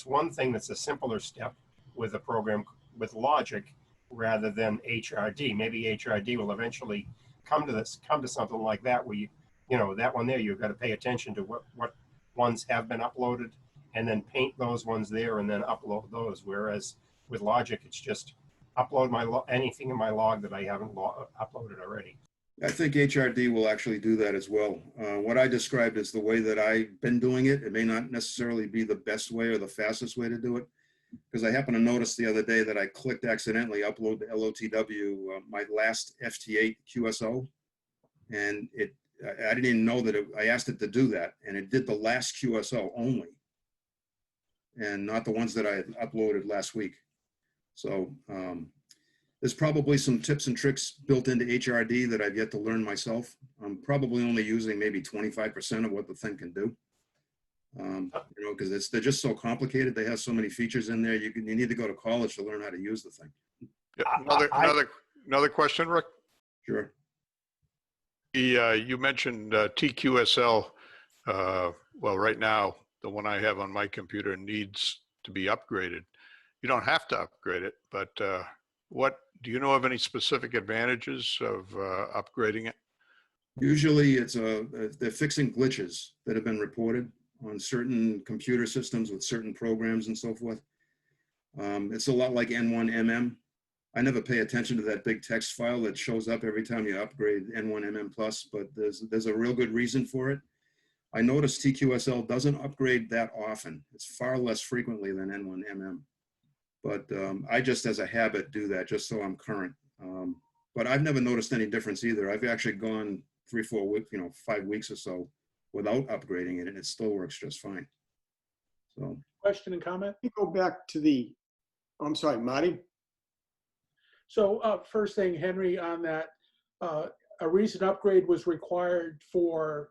one thing that's a simpler step with a program with Logic rather than HRD. Maybe HRD will eventually come to something like that where you know, that one there, you've got to pay attention to what ones have been uploaded and then paint those ones there and then upload those. Whereas with Logic, it's just upload anything in my log that I haven't uploaded already. I think HRD will actually do that as well. What I described is the way that I've been doing it. It may not necessarily be the best way or the fastest way to do it, because I happened to notice the other day that I clicked accidentally upload to LoTW, my last FT8 QSO, and I didn't even know that I asked it to do that, and it did the last QSO only, and not the ones that I had uploaded last week. So there's probably some tips and tricks built into HRD that I've yet to learn myself. I'm probably only using maybe 25% of what the thing can do. You know, because they're just so complicated. They have so many features in there. You need to go to college to learn how to use the thing. Yeah, another question, Rick. Sure. You mentioned TQSL. Well, right now, the one I have on my computer needs to be upgraded. You don't have to upgrade it, but what do you know of any specific advantages of upgrading it? Usually they're fixing glitches that have been reported on certain computer systems with certain programs and so forth. It's a lot like N1MM. I never pay attention to that big text file that shows up every time you upgrade N1MM+, but there's a real good reason for it. I noticed TQSL doesn't upgrade that often. It's far less frequently than N1MM. But I just, as a habit, do that just so I'm current. But I've never noticed any difference either. I've actually gone 3-4 weeks, 5 weeks or so without upgrading it, and it still works just fine. So, question and comment? Let me go back to I'm sorry, Marty. So first thing, Henry, on that, a recent upgrade was required for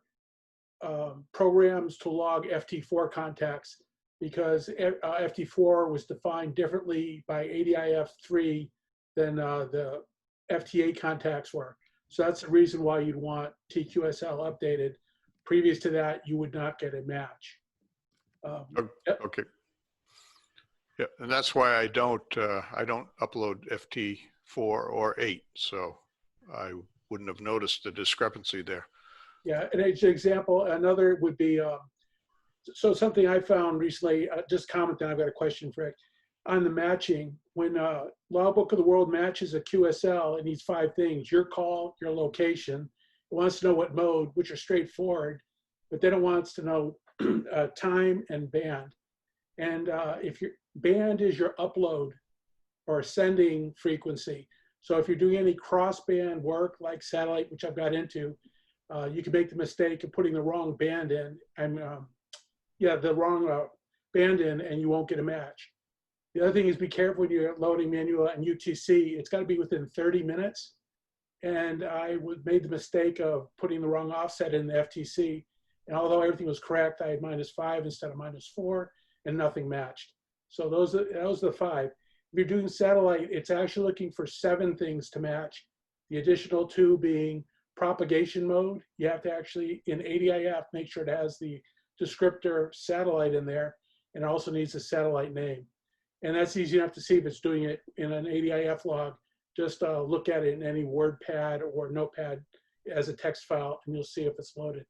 programs to log FT4 contacts, because FT4 was defined differently by ADIF3 than the FT8 contacts were. So that's the reason why you'd want TQSL updated. Previous to that, you would not get a match. Okay. Yeah, and that's why I don't upload FT4 or 8, so I wouldn't have noticed the discrepancy there. Yeah, and as an example, another would be, so something I found recently, just comment, then I've got a question for Rick. On the matching, when Logbook of the World matches a QSL, it needs 5 things: your call, your location. It wants to know what mode, which are straightforward, but then it wants to know time and band. And Band is your upload or sending frequency. So if you're doing any cross-band work like satellite, which I've got into, you can make the mistake of putting the wrong band in, and the wrong band in, and you won't get a match. The other thing is be careful when you're loading manual and UTC. It's got to be within 30 minutes. And I made the mistake of putting the wrong offset in the FTC. And although everything was correct, I had -5 instead of -4, and nothing matched. So those are the 5. If you're doing satellite, it's actually looking for 7 things to match. The additional 2 being propagation mode. You have to actually, in ADIF, make sure it has the descriptor satellite in there, and it also needs a satellite name. And that's easy enough to see if it's doing it in an ADIF log. Just look at it in any WordPad or Notepad as a text file, and you'll see if it's loaded.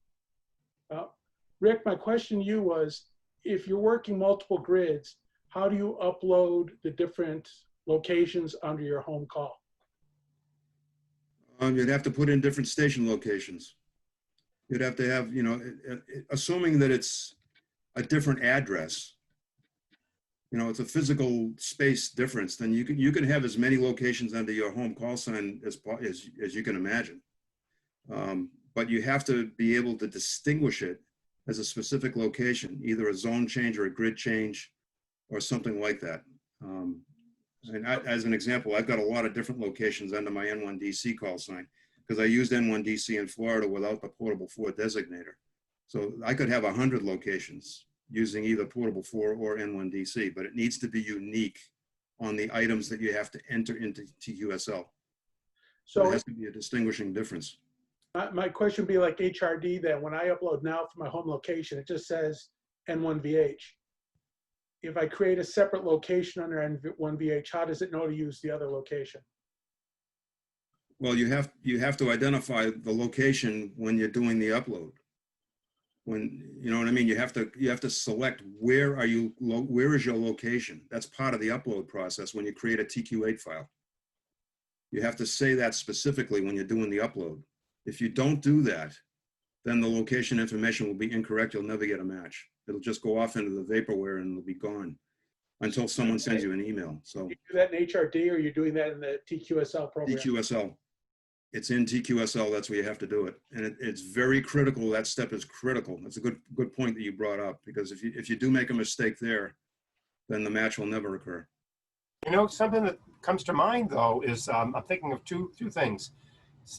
Rick, my question to you was, if you're working multiple grids, how do you upload the different locations under your home call? You'd have to put in different station locations. You'd have to have, assuming that it's a different address, it's a physical space difference, then you can have as many locations under your home call sign as you can imagine. But you have to be able to distinguish it as a specific location, either a zone change or a grid change or something like that. As an example, I've got a lot of different locations under my N1DC call sign because I used N1DC in Florida without the portable 4 designator. So I could have 100 locations using either portable 4 or N1DC, but it needs to be unique on the items that you have to enter into TQSL. So it has to be a distinguishing difference. My question would be like HRD then. When I upload now from my home location, it just says N1VH. If I create a separate location under N1VH, how does it know to use the other location? Well, you have to identify the location when you're doing the upload. When, you know what I mean? You have to select where is your location. That's part of the upload process when you create a TQ8 file. You have to say that specifically when you're doing the upload. If you don't do that, then the location information will be incorrect. You'll never get a match. It'll just go off into the vaporware and it'll be gone until someone sends you an email. So you do that in HRD, or you're doing that in the TQSL program? TQSL. It's in TQSL. That's where you have to do it, and it's very critical. That step is critical. That's a good point that you brought up, because if you do make a mistake there, then the match will never occur. Something that comes to mind though is I'm thinking of two things.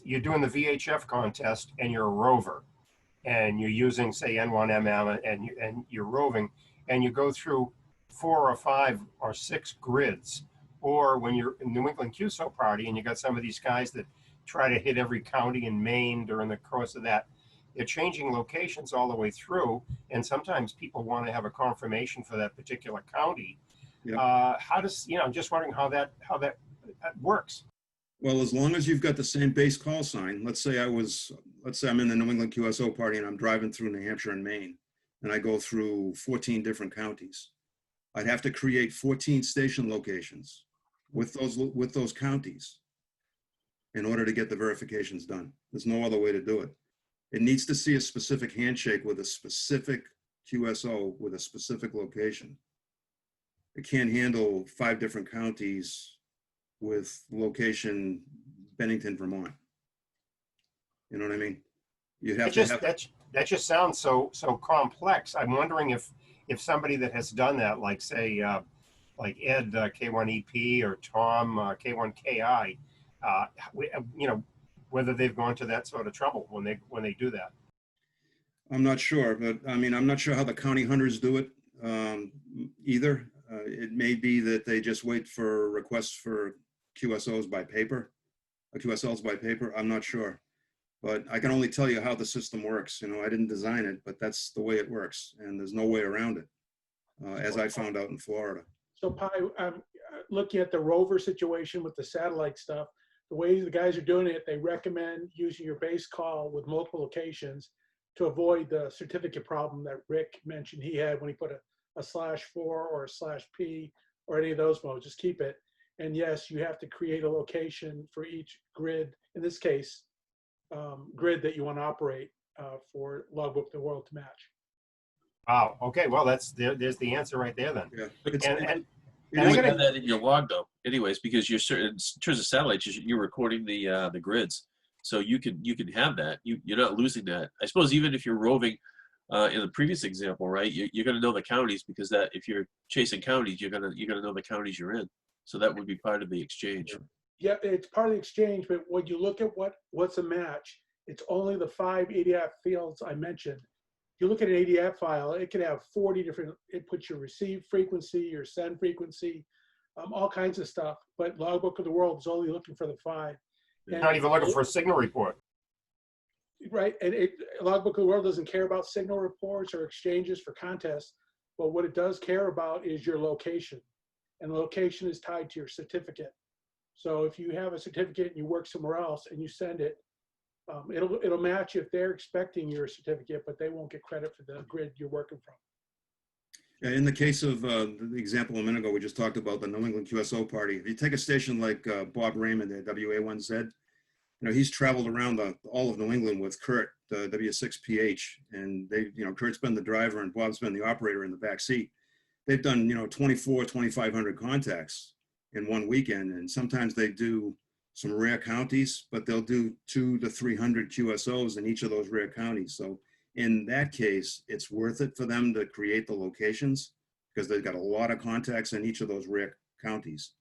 You're doing the VHF contest and you're a rover, and you're using say N1MM and you're roving, and you go through 4 or 5 or 6 grids, or when you're in New England QSO party and you got some of these guys that try to hit every county in Maine during the course of that, they're changing locations all the way through, and sometimes people want to have a confirmation for that particular county. Yep. How does I'm just wondering how that works. Well, as long as you've got the same base call sign, let's say I'm in the New England QSO party and I'm driving through New Hampshire and Maine, and I go through 14 different counties. I'd have to create 14 station locations with those counties in order to get the verifications done. There's no other way to do it. It needs to see a specific handshake with a specific QSO with a specific location. It can't handle 5 different counties with location Bennington, Vermont. You know what I mean? You have that just sounds so complex. I'm wondering if somebody that has done that, like say like Ed K1EP or Tom K1KI, whether they've gone to that sort of trouble when they do that. I'm not sure, but I mean, I'm not sure how the county hunters do it either. It may be that they just wait for requests for QSLs by paper. I'm not sure, but I can only tell you how the system works. I didn't design it, but that's the way it works, and there's no way around it, as I found out in Florida. So Pi, I'm looking at the rover situation with the satellite stuff. The way the guys are doing it, they recommend using your base call with multiple locations to avoid the certificate problem that Rick mentioned he had when he put a /4 or a /P or any of those modes. Just keep it. And yes, you have to create a location for each grid, in this case, grid that you want to operate for Logbook the World to match. Wow. Okay. Well, there's the answer right there then. Yeah. And You I would gotta- have that in your log though, anyways, because you're certain, in terms of satellites, you're recording the grids, so you can have that. You're not losing that. I suppose even if you're roving, in the previous example, right, you're going to know the counties, because that if you're chasing counties, you're gonna know the counties you're in. So that would be part of the exchange. Yeah, it's part of the exchange, but when you look at what's a match, it's only the 5 ADF fields I mentioned. You look at an ADF file, it could have 40 different, it puts your receive frequency, your send frequency, all kinds of stuff. But Logbook of the World is only looking for the 5. You're not even looking for a signal report. Right, and Logbook of the World doesn't care about signal reports or exchanges for contests, but what it does care about is your location. And the location is tied to your certificate. So if you have a certificate and you work somewhere else and you send it, it'll match if they're expecting your certificate, but they won't get credit for the grid you're working from. Yeah, in the case of the example a minute ago, we just talked about the New England QSO party. If you take a station like Bob Raymond at WA1Z, he's traveled around all of New England with Kurt, W6PH, and Kurt's been the driver and Bob's been the operator in the back seat. They've done, 2,500 contacts in one weekend, and sometimes they do some rare counties, but they'll do 200 to 300 QSOs in each of those rare counties. So in that case, it's worth it for them to create the locations because they've got a lot of contacts in each of those rare counties.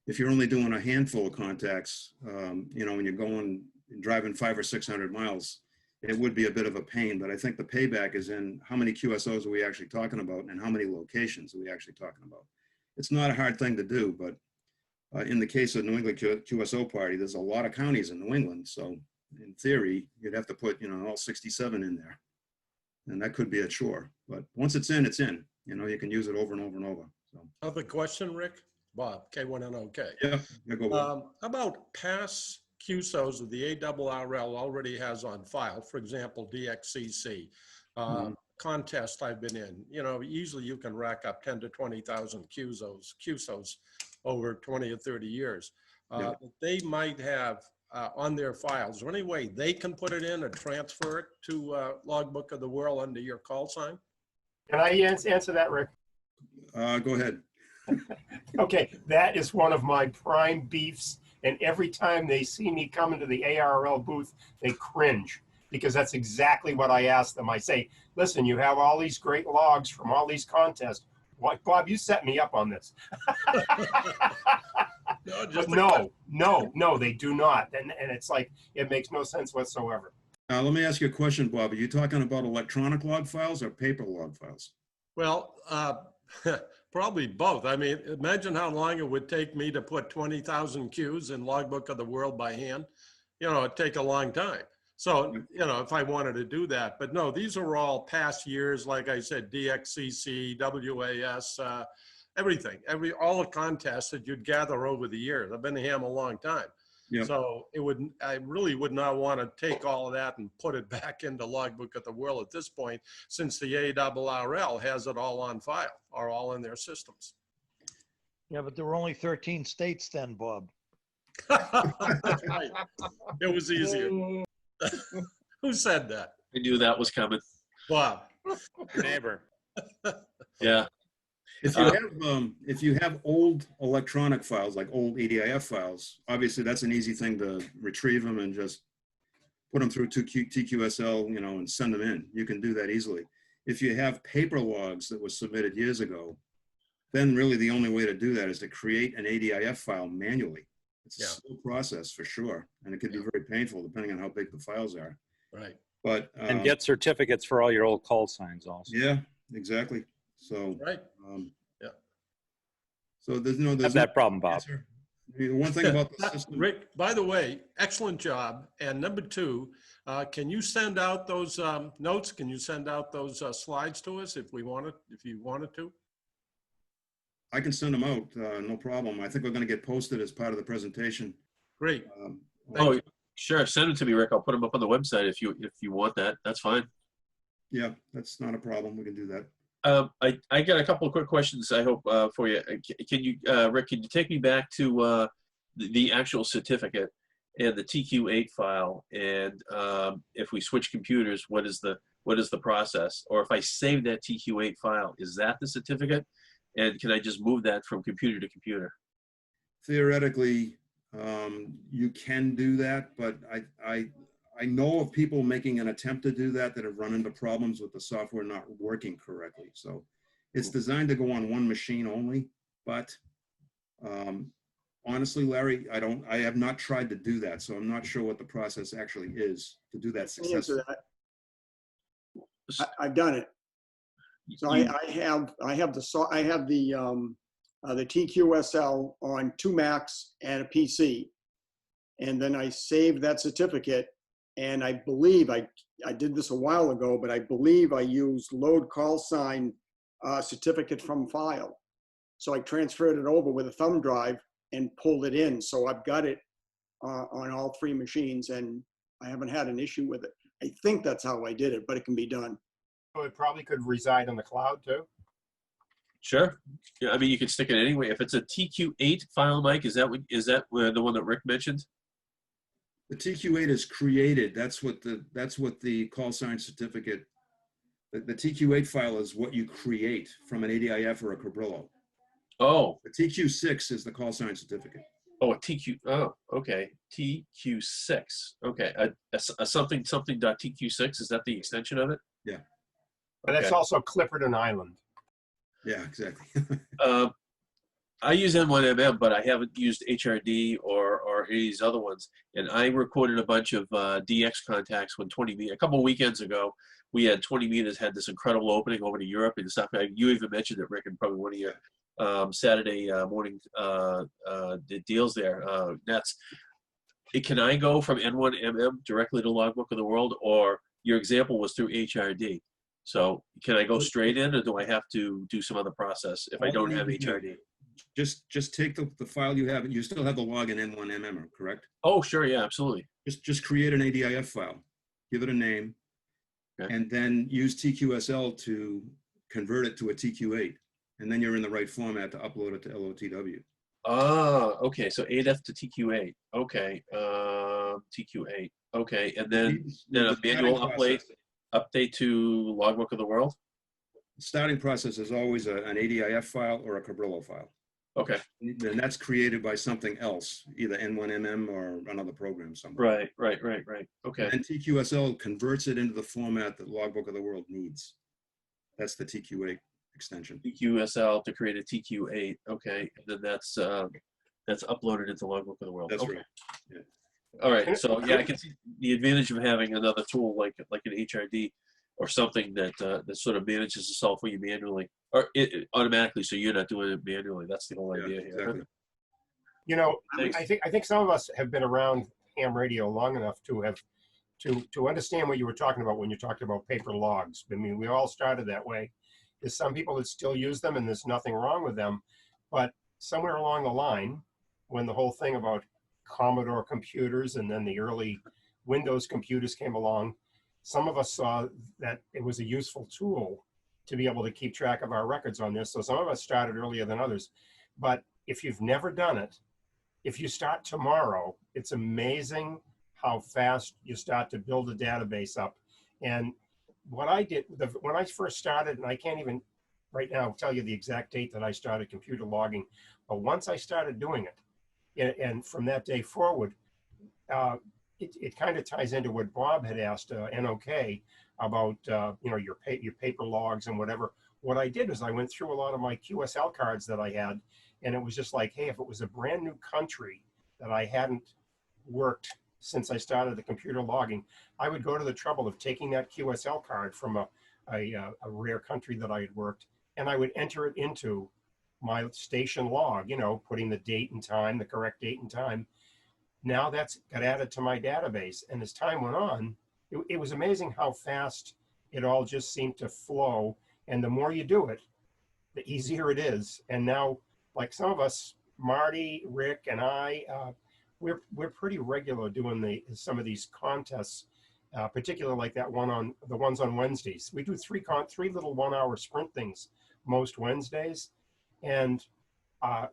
If you're only doing a handful of contacts, when you're driving 500 or 600 miles, it would be a bit of a pain, but I think the payback is in how many QSOs are we actually talking about and how many locations are we actually talking about. It's not a hard thing to do, but in the case of New England QSO party, there's a lot of counties in New England. So in theory, you'd have to put, all 67 in there. And that could be a chore, but once it's in, it's in. You can use it over and over and over. So. Other question, Rick? Bob, K1NOK. Yeah, go Bob. How about past QSOs that the ARRL already has on file? For example, DXCC, contest I've been in. Usually you can rack up 10 to 20,000 QSOs over 20 or 30 years. They might have on their files. Is there any way they can put it in or transfer it to Logbook of the World under your call sign? Can I answer that, Rick? Go ahead. Okay, that is one of my prime beefs, and every time they see me come into the ARRL booth, they cringe, because that's exactly what I ask them. I say, listen, you have all these great logs from all these contests. What, Bob, you set me up on this. No, they do not. And it's like, it makes no sense whatsoever. Let me ask you a question, Bob. Are you talking about electronic log files or paper log files? Well, probably both. I mean, imagine how long it would take me to put 20,000 Qs in Logbook of the World by hand. It'd take a long time. So, if I wanted to do that, but no, these are all past years. Like I said, DXCC, WAS, everything, all the contests that you'd gather over the years. I've been to ham a long time. Yep. So I really would not want to take all of that and put it back into Logbook of the World at this point, since the ARRL has it all on file or all in their systems. Yeah, but there were only 13 states then, Bob. Right. It was easier. Who said that? I knew that was coming. Bob. Your neighbor. Yeah. If you have old electronic files, like old ADIF files, obviously that's an easy thing to retrieve them and just put them through TQSL, and send them in. You can do that easily. If you have paper logs that was submitted years ago, then really the only way to do that is to create an ADIF file manually. It's a slow process for sure, and it can be very painful depending on how big the files are. Right. But and get certificates for all your old call signs also. Yeah, exactly. So right. So there's that problem, Bob. One thing about the system, Rick, by the way, excellent job. And number two, can you send out those notes? Can you send out those slides to us if you wanted to? I can send them out, no problem. I think we're going to get posted as part of the presentation. Great. Oh, sure. Send them to me, Rick. I'll put them up on the website if you want that. That's fine. Yeah, that's not a problem. We can do that. I got a couple of quick questions, I hope, for you. Can you, Rick, can you take me back to the actual certificate and the TQ8 file? And if we switch computers, what is the what is the process? Or if I save that TQ8 file, is that the certificate? And can I just move that from computer to computer? Theoretically, you can do that, but I know of people making an attempt to do that have run into problems with the software not working correctly. So it's designed to go on one machine only, but honestly, Larry, I have not tried to do that, so I'm not sure what the process actually is to do that To answer successfully. that, I've done it. So I have the TQSL on 2 Macs and a PC. And then I saved that certificate. And I believe I did this a while ago, but I believe I used load call sign certificate from file. So I transferred it over with a thumb drive and pulled it in. So I've got it on all 3 machines, and I haven't had an issue with it. I think that's how I did it, but it can be done. So it probably could reside in the cloud too. Sure. Yeah, I mean, you can stick it anyway. If it's a TQ8 file, Mike, is that the one that Rick mentioned? The TQ8 is created. That's what the call sign certificate. The TQ8 file is what you create from an ADIF or a Cabrillo. Oh. The TQ6 is the call sign certificate. Oh, a TQ. Oh, okay. TQ6. Okay. A something .tq6. Is that the extension of it? Yeah. But that's also Clipperton Island. Yeah, exactly. I use N1MM, but I haven't used HRD or any of these other ones. And I recorded a bunch of DX contacts when a couple of weekends ago, we had 20 meters, had this incredible opening over to Europe and stuff. You even mentioned it, Rick, in probably one of your Saturday morning deals there, nets. Can I go from N1MM directly to Logbook of the World, or your example was through HRD? So can I go straight in, or do I have to do some other process if I don't have HRD? Just take the file you have, and you still have the log in N1MM, correct? Oh, sure, yeah, absolutely. Just create an ADIF file, give it a name, Okay. and then use TQSL to convert it to a TQ8, and then you're in the right format to upload it to LoTW. Ah, okay, so 8F to TQ8. Okay, TQ8. Okay, and then a manual update to Logbook of the World? The starting process is always an ADIF file or a Cabrillo file. Okay. And that's created by something else, either N1MM or another program somewhere. Right. Okay. And TQSL converts it into the format that Logbook of the World needs. That's the TQ8 extension. TQSL to create a TQ8. Okay, and then that's uploaded into Logbook of the World. That's okay. right. Yeah. All right. So yeah, I can see the advantage of having another tool like an HRD or something that sort of manages the software you manually or it automatically, so you're not doing it manually. That's the whole idea here. Exactly. You know, Thanks. I think some of us have been around ham radio long enough to have to understand what you were talking about when you talked about paper logs. I mean, we all started that way. There's some people that still use them, and there's nothing wrong with them. But somewhere along the line, when the whole thing about Commodore computers and then the early Windows computers came along, some of us saw that it was a useful tool to be able to keep track of our records on this. So some of us started earlier than others. But if you've never done it, if you start tomorrow, it's amazing how fast you start to build a database up. And what I did, when I first started, and I can't even right now tell you the exact date that I started computer logging, but once I started doing it, and from that day forward, it kind of ties into what Bob had asked NOK about, your paper logs and whatever. What I did is I went through a lot of my QSL cards that I had, and it was just like, hey, if it was a brand new country that I hadn't worked since I started the computer logging, I would go to the trouble of taking that QSL card from a rare country that I had worked, and I would enter it into my station log, putting the date and time, the correct date and time. Now that's got added to my database. And as time went on, it was amazing how fast it all just seemed to flow. And the more you do it, the easier it is. And now, like some of us, Marty, Rick, and I, we're pretty regular doing some of these contests, particularly like the ones on Wednesdays. We do three little 1 hour sprint things most Wednesdays. And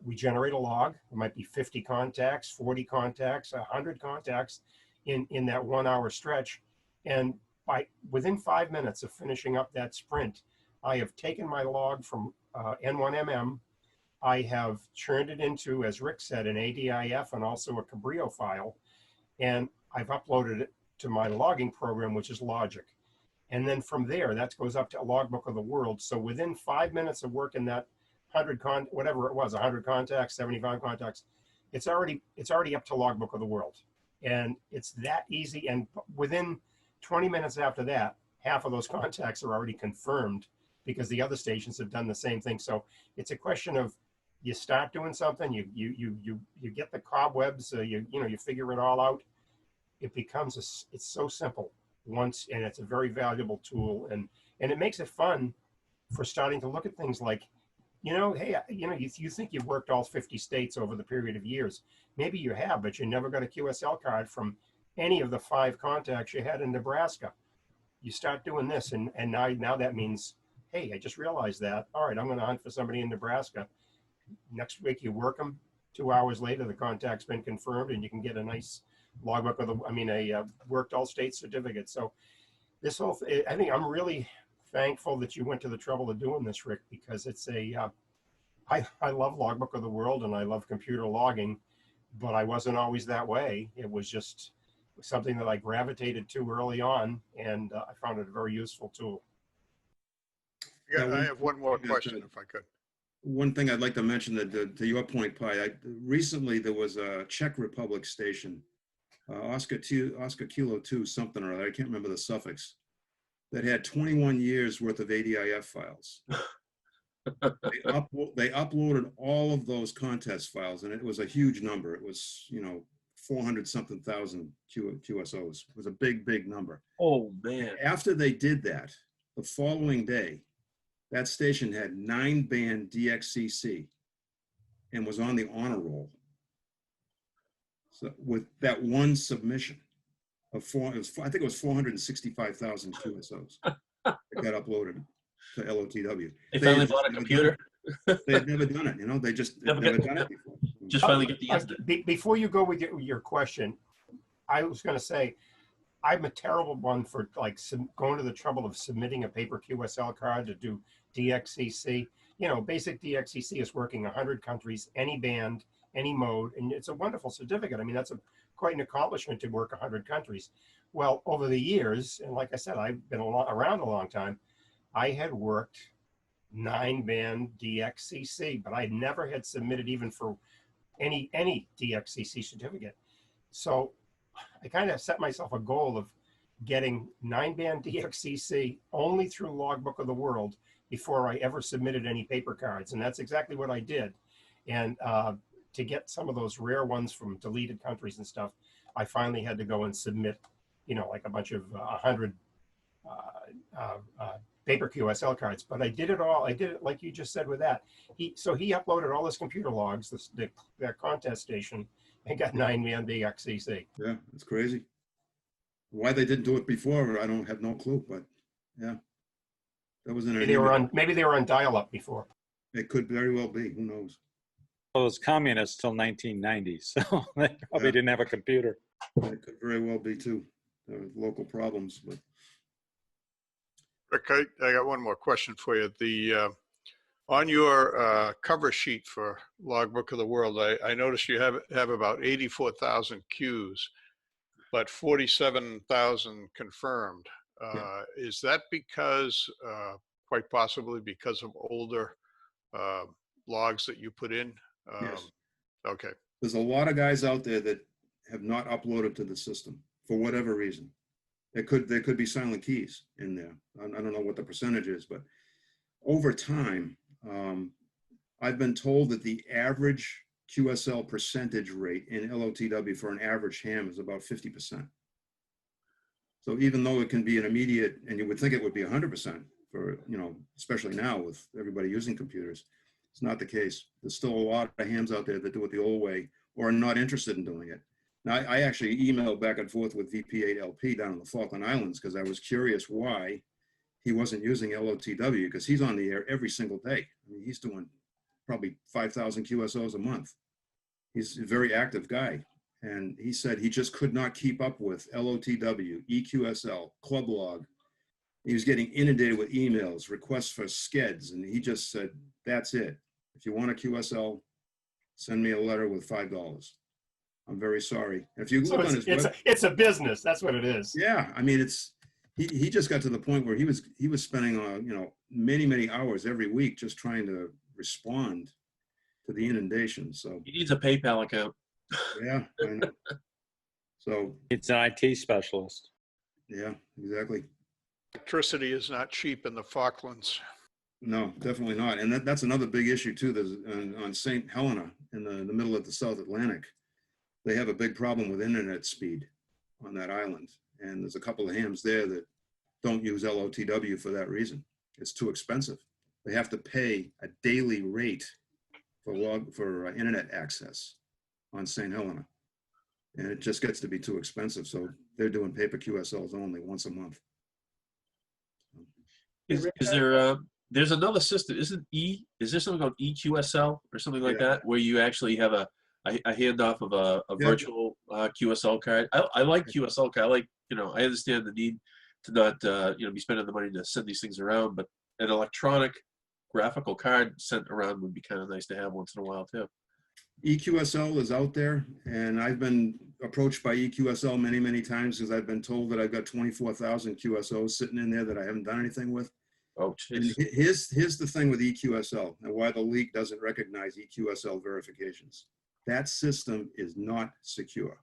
we generate a log. It might be 50 contacts, 40 contacts, 100 contacts in that 1 hour stretch. And within 5 minutes of finishing up that sprint, I have taken my log from N1MM. I have churned it into, as Rick said, an ADIF and also a Cabrillo file, and I've uploaded it to my logging program, which is Logic. And then from there, that goes up to a logbook of the world. So within 5 minutes of working that 100 whatever it was, 100 contacts, 75 contacts, it's already up to logbook of the world. And it's that easy. And within 20 minutes after that, half of those contacts are already confirmed because the other stations have done the same thing. So it's a question of, you start doing something, you get the cobwebs, you figure it all out. It becomes it's so simple once, and it's a very valuable tool, and it makes it fun for starting to look at things like, hey, you think you've worked all 50 states over the period of years. Maybe you have, but you never got a QSL card from any of the 5 contacts you had in Nebraska. You start doing this, and now that means, hey, I just realized that. All right, I'm going to hunt for somebody in Nebraska. Next week you work them. 2 hours later, the contact's been confirmed, and you can get a nice logbook of a worked all state certificate. So this whole, I think I'm really thankful that you went to the trouble of doing this, Rick, because it's I love logbook of the world and I love computer logging, but I wasn't always that way. It was just something that I gravitated to early on, and I found it a very useful tool. I have one more question, if I could. One thing I'd like to mention that to your point, Pi, recently there was a Czech Republic station, Oscar Kilo 2 something or other, I can't remember the suffix, that had 21 years worth of ADIF files. They uploaded all of those contest files, and it was a huge number. It was, 400 something thousand QSOs. It was a big number. Oh, man. After they did that, the following day, that station had 9-band DXCC and was on the honor roll. So with that one submission of I think it was 465,000 QSOs that got uploaded to LoTW. They finally bought a computer. They had never done it, they just never done it before. Just finally get the instant. Before you go with your question, I was going to say, I'm a terrible one for going to the trouble of submitting a paper QSL card to do DXCC. Basic DXCC is working 100 countries, any band, any mode, and it's a wonderful certificate. I mean, that's quite an accomplishment to work 100 countries. Well, over the years, and like I said, I've been around a long time, I had worked 9-band DXCC, but I never had submitted even for any DXCC certificate. So I kind of set myself a goal of getting 9-band DXCC only through Logbook of the World before I ever submitted any paper cards. And that's exactly what I did. And to get some of those rare ones from deleted countries and stuff, I finally had to go and submit, like a bunch of 100 paper QSL cards. But I did it all. I did it like you just said with that. He uploaded all his computer logs, that contest station, and got 9-band DXCC. Yeah, it's crazy. Why they didn't do it before, I don't have no clue. But yeah, that was in maybe they were on dial-up before. It could very well be. Who knows? Well, it was communist till 1990, so they probably didn't have a computer. It could very well be too. There were local problems, but. Rick, I got one more question for you. On your cover sheet for Logbook of the World, I noticed you have about 84,000 Qs, but 47,000 confirmed. Is that because, quite possibly because of older logs that you put in? Yes. Okay. There's a lot of guys out there that have not uploaded to the system for whatever reason. There could be silent keys in there. I don't know what the percentage is, but over time, I've been told that the average QSL percentage rate in LoTW for an average ham is about 50%. So even though it can be an immediate, and you would think it would be 100% for, especially now with everybody using computers, it's not the case. There's still a lot of hams out there that do it the old way or are not interested in doing it. Now, I actually emailed back and forth with VP8LP down in the Falkland Islands because I was curious why he wasn't using LoTW, because he's on the air every single day. I mean, he's doing probably 5,000 QSOs a month. He's a very active guy. And he said he just could not keep up with LoTW, EQSL, Club Log. He was getting inundated with emails, requests for skeds, and he just said, that's it. If you want a QSL, send me a letter with $5. I'm very sorry. If you look on his web, it's a business. That's what it is. yeah, I mean, he just got to the point where he was spending many hours every week just trying to respond to the inundation. So He needs a PayPal account. yeah, I know. So It's an IT specialist. yeah, exactly. Electricity is not cheap in the Falklands. No, definitely not. And that's another big issue too. There's on St. Helena in the middle of the South Atlantic, they have a big problem with internet speed on that island. And there's a couple of hams there that don't use LoTW for that reason. It's too expensive. They have to pay a daily rate for internet access on St. Helena. And it just gets to be too expensive. So they're doing paper QSLs only once a month. Is there, there's another system, is there something called EQSL or something like that, where you actually have a handoff of a virtual QSL card? I like QSL card. I like, I understand the need to not, be spending the money to send these things around, but an electronic graphical card sent around would be kind of nice to have once in a while too. EQSL is out there, and I've been approached by EQSL many times because I've been told that I've got 24,000 QSOs sitting in there that I haven't done anything with. Oh, And jeez. here's the thing with EQSL and why the league doesn't recognize EQSL verifications. That system is not secure.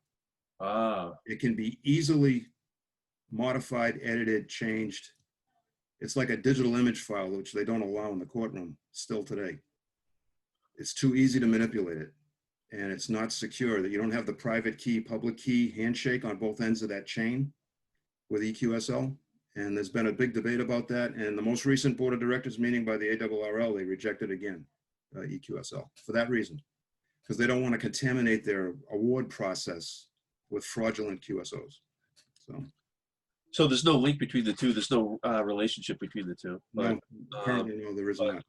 Ah, It can be easily modified, edited, changed. It's like a digital image file, which they don't allow in the courtroom still today. It's too easy to manipulate it. And it's not secure, that you don't have the private key, public key handshake on both ends of that chain with EQSL. And there's been a big debate about that. And the most recent board of directors meeting by the ARRL, they rejected again, EQSL for that reason, because they don't want to contaminate their award process with fraudulent QSOs. so there's no link between the two. There's no relationship between the two. No, currently, no, there is not.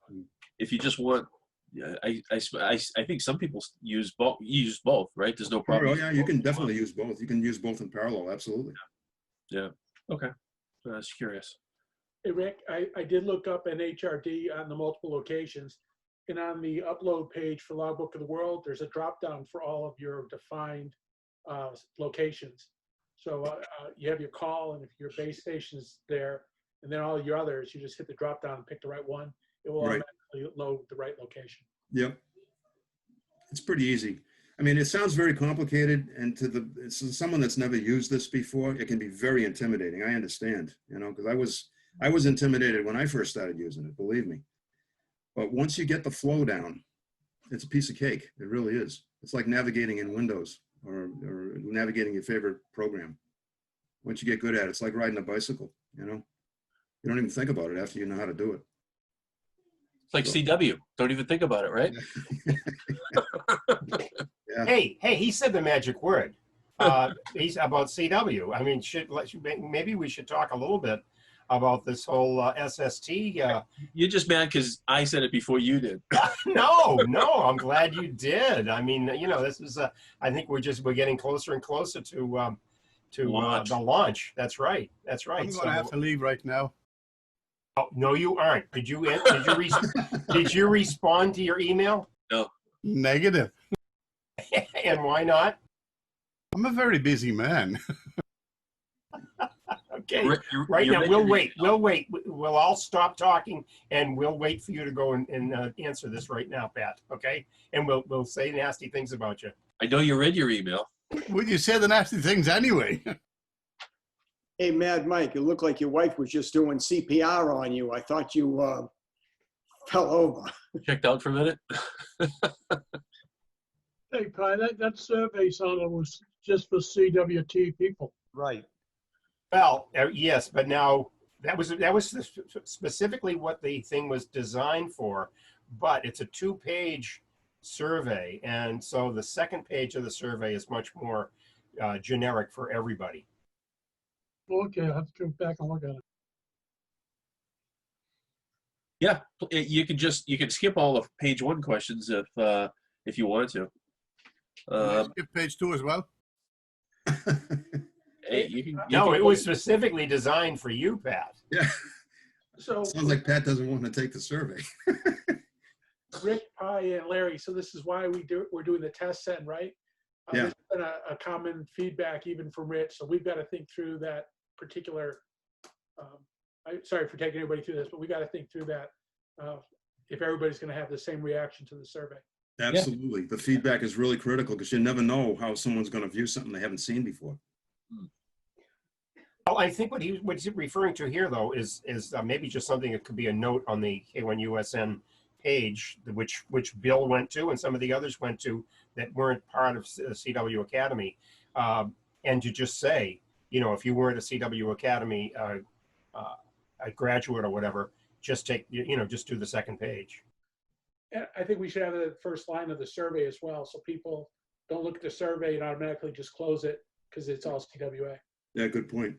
If you just want, I think some people use both. You use both, right? There's no problem. Oh, yeah, you can definitely use both. You can use both in parallel, absolutely. Yeah. Okay. I was curious. Hey, Rick, I did look up an HRD on the multiple locations, and on the upload page for Logbook of the World, there's a drop down for all of your defined locations. So you have your call, and if your base station's there, and then all your others, you just hit the drop down and pick the right one. It will automatically load the right location. Yep. It's pretty easy. I mean, it sounds very complicated, and to someone that's never used this before, it can be very intimidating. I understand, because I was intimidated when I first started using it, believe me. But once you get the flow down, it's a piece of cake. It really is. It's like navigating in Windows or navigating your favorite program. Once you get good at it, it's like riding a bicycle, You don't even think about it after you know how to do it. It's like CW. Don't even think about it, right? Yeah. Hey, he said the magic word. He's about CW. I mean, maybe we should talk a little bit about this whole SST. You're just mad because I said it before you did. No, I'm glad you did. I mean, this is. I think we're getting closer and closer to Launch. the launch. That's right. I'm going to have to leave right now. Oh, no, you aren't. Did you respond to your email? No. Negative. And why not? I'm a very busy man. Okay. Right now, we'll wait. We'll all stop talking, and we'll wait for you to go and answer this right now, Pat. Okay? And we'll say nasty things about you. I know you read your email. Would you say the nasty things anyway? Hey, Mad Mike, it looked like your wife was just doing CPR on you. I thought you fell over. Checked out for a minute. Hey, Pi, that survey sounded was just for CWT people. Right. Well, yes, but now that was specifically what the thing was designed for, but it's a 2-page survey, and so the second page of the survey is much more generic for everybody. Okay, I'll have to go back and look at it. Yeah, you can skip all of page 1 questions if you wanted to. Skip page 2 as well. Hey, you can. No, it was specifically designed for you, Pat. Yeah. So Sounds like Pat doesn't want to take the survey. Rick, Pi, and Larry, so this is why we're doing the test send, right? Yeah. This has been a common feedback even from Rich, so we've got to think through that particular, sorry for taking everybody through this, but we got to think through that if everybody's going to have the same reaction to the survey. Absolutely. The feedback is really critical because you never know how someone's going to view something they haven't seen before. Well, I think what he's referring to here, though, is maybe just something that could be a note on the K1USN page, which Bill went to and some of the others went to that weren't part of CW Academy, and to just say, you know, if you weren't a CW Academy a graduate or whatever, just take, you know, just do the second page. And I think we should have the first line of the survey as well, so people don't look at the survey and automatically just close it because it's all CWA. Yeah, good point.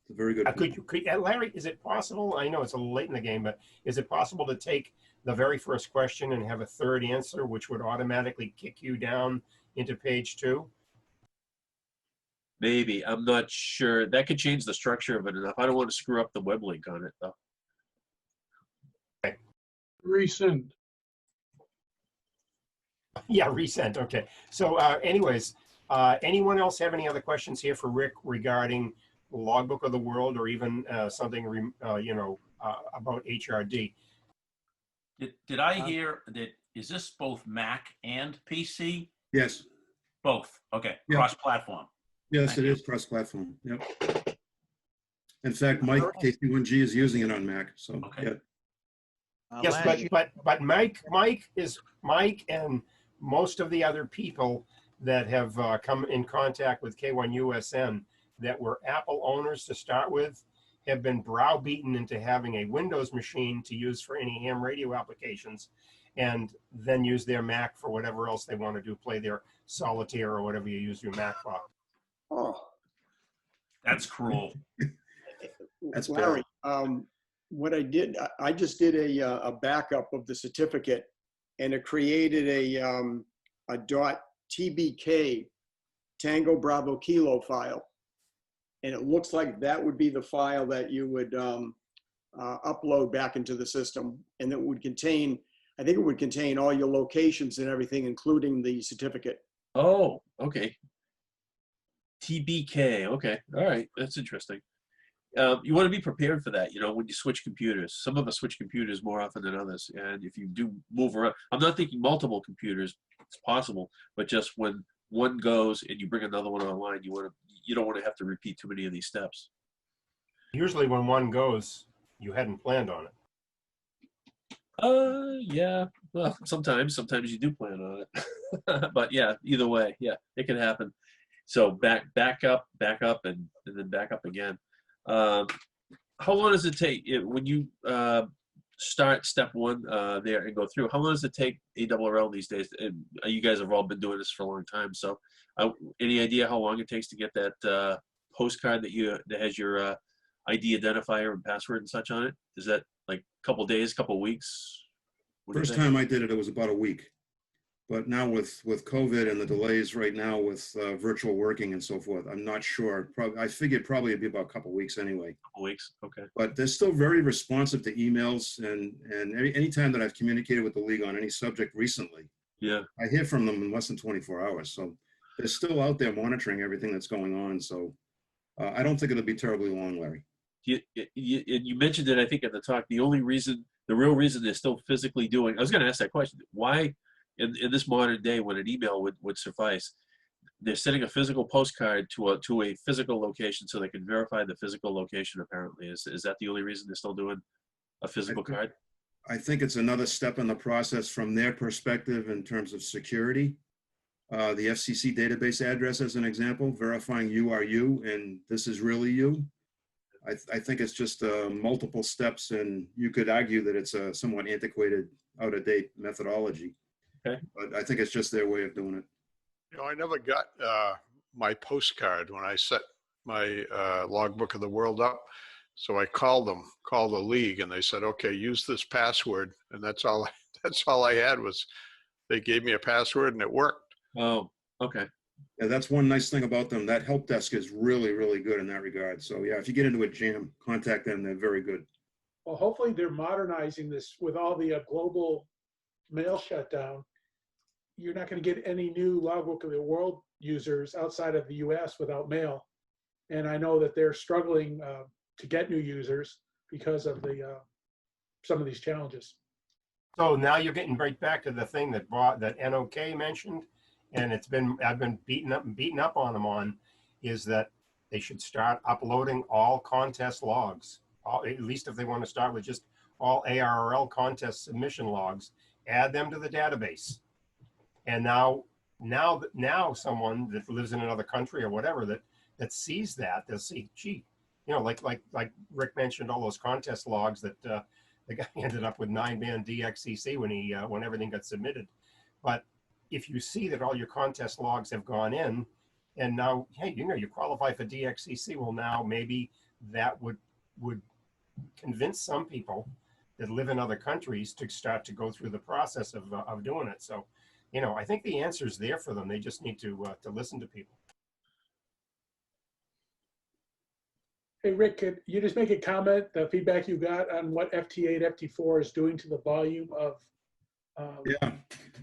It's a very good point. Larry, is it possible, I know it's a little late in the game, but is it possible to take the very first question and have a third answer, which would automatically kick you down into page 2? Maybe. I'm not sure. That could change the structure of it enough. I don't want to screw up the web link on it, though. Resend. Yeah, resent. Okay. So anyways, anyone else have any other questions here for Rick regarding Logbook of the World or even something, you know, about HRD? Did I hear that, is this both Mac and PC? Yes. Both. Okay. Yeah. Cross-platform. Yes, it is cross-platform. Yep. In fact, Mike KC1G is using it on Mac. So Okay. yeah. Yes, but Mike and most of the other people that have come in contact with K1USN that were Apple owners to start with have been browbeaten into having a Windows machine to use for any ham radio applications, and then use their Mac for whatever else they want to do, play their solitaire or whatever you use your Mac for. Oh, That's cruel. That's Larry, what I did, I just did a backup of the certificate, and it created a .tbk Tango Bravo Kilo file. And it looks like that would be the file that you would upload back into the system. And it would contain, I think it would contain all your locations and everything, including the certificate. Oh, okay. TBK. Okay. All right. That's interesting. You want to be prepared for that, you know, when you switch computers. Some of us switch computers more often than others. And if you do move around, I'm not thinking multiple computers, it's possible, but just when one goes and you bring another one online, you don't want to have to repeat too many of these steps. Usually when one goes, you hadn't planned on it. Yeah. Well, sometimes you do plan on it. But yeah, either way, yeah, it can happen. So back up, and then back up again. How long does it take when you start step 1 there and go through? How long does it take ARRL these days? And you guys have all been doing this for a long time. So any idea how long it takes to get that postcard that has your ID identifier and password and such on it? Is that like a couple days, couple weeks? First time I did it, it was about a week. But now with COVID and the delays right now with virtual working and so forth, I'm not sure. I figured probably it'd be about a couple of weeks anyway. Couple weeks, okay. But they're still very responsive to emails, and any time that I've communicated with the league on any subject recently, yeah, I hear from them in less than 24 hours. So they're still out there monitoring everything that's going on. So I don't think it'll be terribly long, Larry. You mentioned it, I think, at the talk. The real reason they're still physically doing, I was going to ask that question, why in this modern day when an email would suffice, they're sending a physical postcard to a physical location so they can verify the physical location, apparently. Is that the only reason they're still doing a physical card? I think it's another step in the process from their perspective in terms of security. The FCC database address, as an example, verifying you are you and this is really you. I think it's just multiple steps, and you could argue that it's a somewhat antiquated, out-of-date methodology. Okay. But I think it's just their way of doing it. You know, I never got my postcard when I set my Logbook of the World up. So I called the league, and they said, okay, use this password. And that's all I had was they gave me a password and it worked. Oh, okay. Yeah, that's one nice thing about them. That help desk is really, really good in that regard. So yeah, if you get into a jam, contact them. They're very good. Well, hopefully they're modernizing this with all the global mail shutdown. You're not going to get any new Logbook of the World users outside of the US without mail. And I know that they're struggling to get new users because of the some of these challenges. So now you're getting right back to the thing that NOK mentioned, and I've been beaten up on them on, is that they should start uploading all contest logs. At least if they want to start with just all ARRL contest submission logs, add them to the database. And now someone that lives in another country or whatever that sees that, they'll see, gee, you know, like Rick mentioned, all those contest logs that the guy ended up with 9-band DXCC when everything got submitted. But if you see that all your contest logs have gone in, and now, hey, you know, you qualify for DXCC, well, now maybe that would convince some people that live in other countries to start to go through the process of doing it. So, you know, I think the answer is there for them. They just need to listen to people. Hey, Rick, could you just make a comment, the feedback you got on what FT8, FT4 is doing to the volume of? Yeah,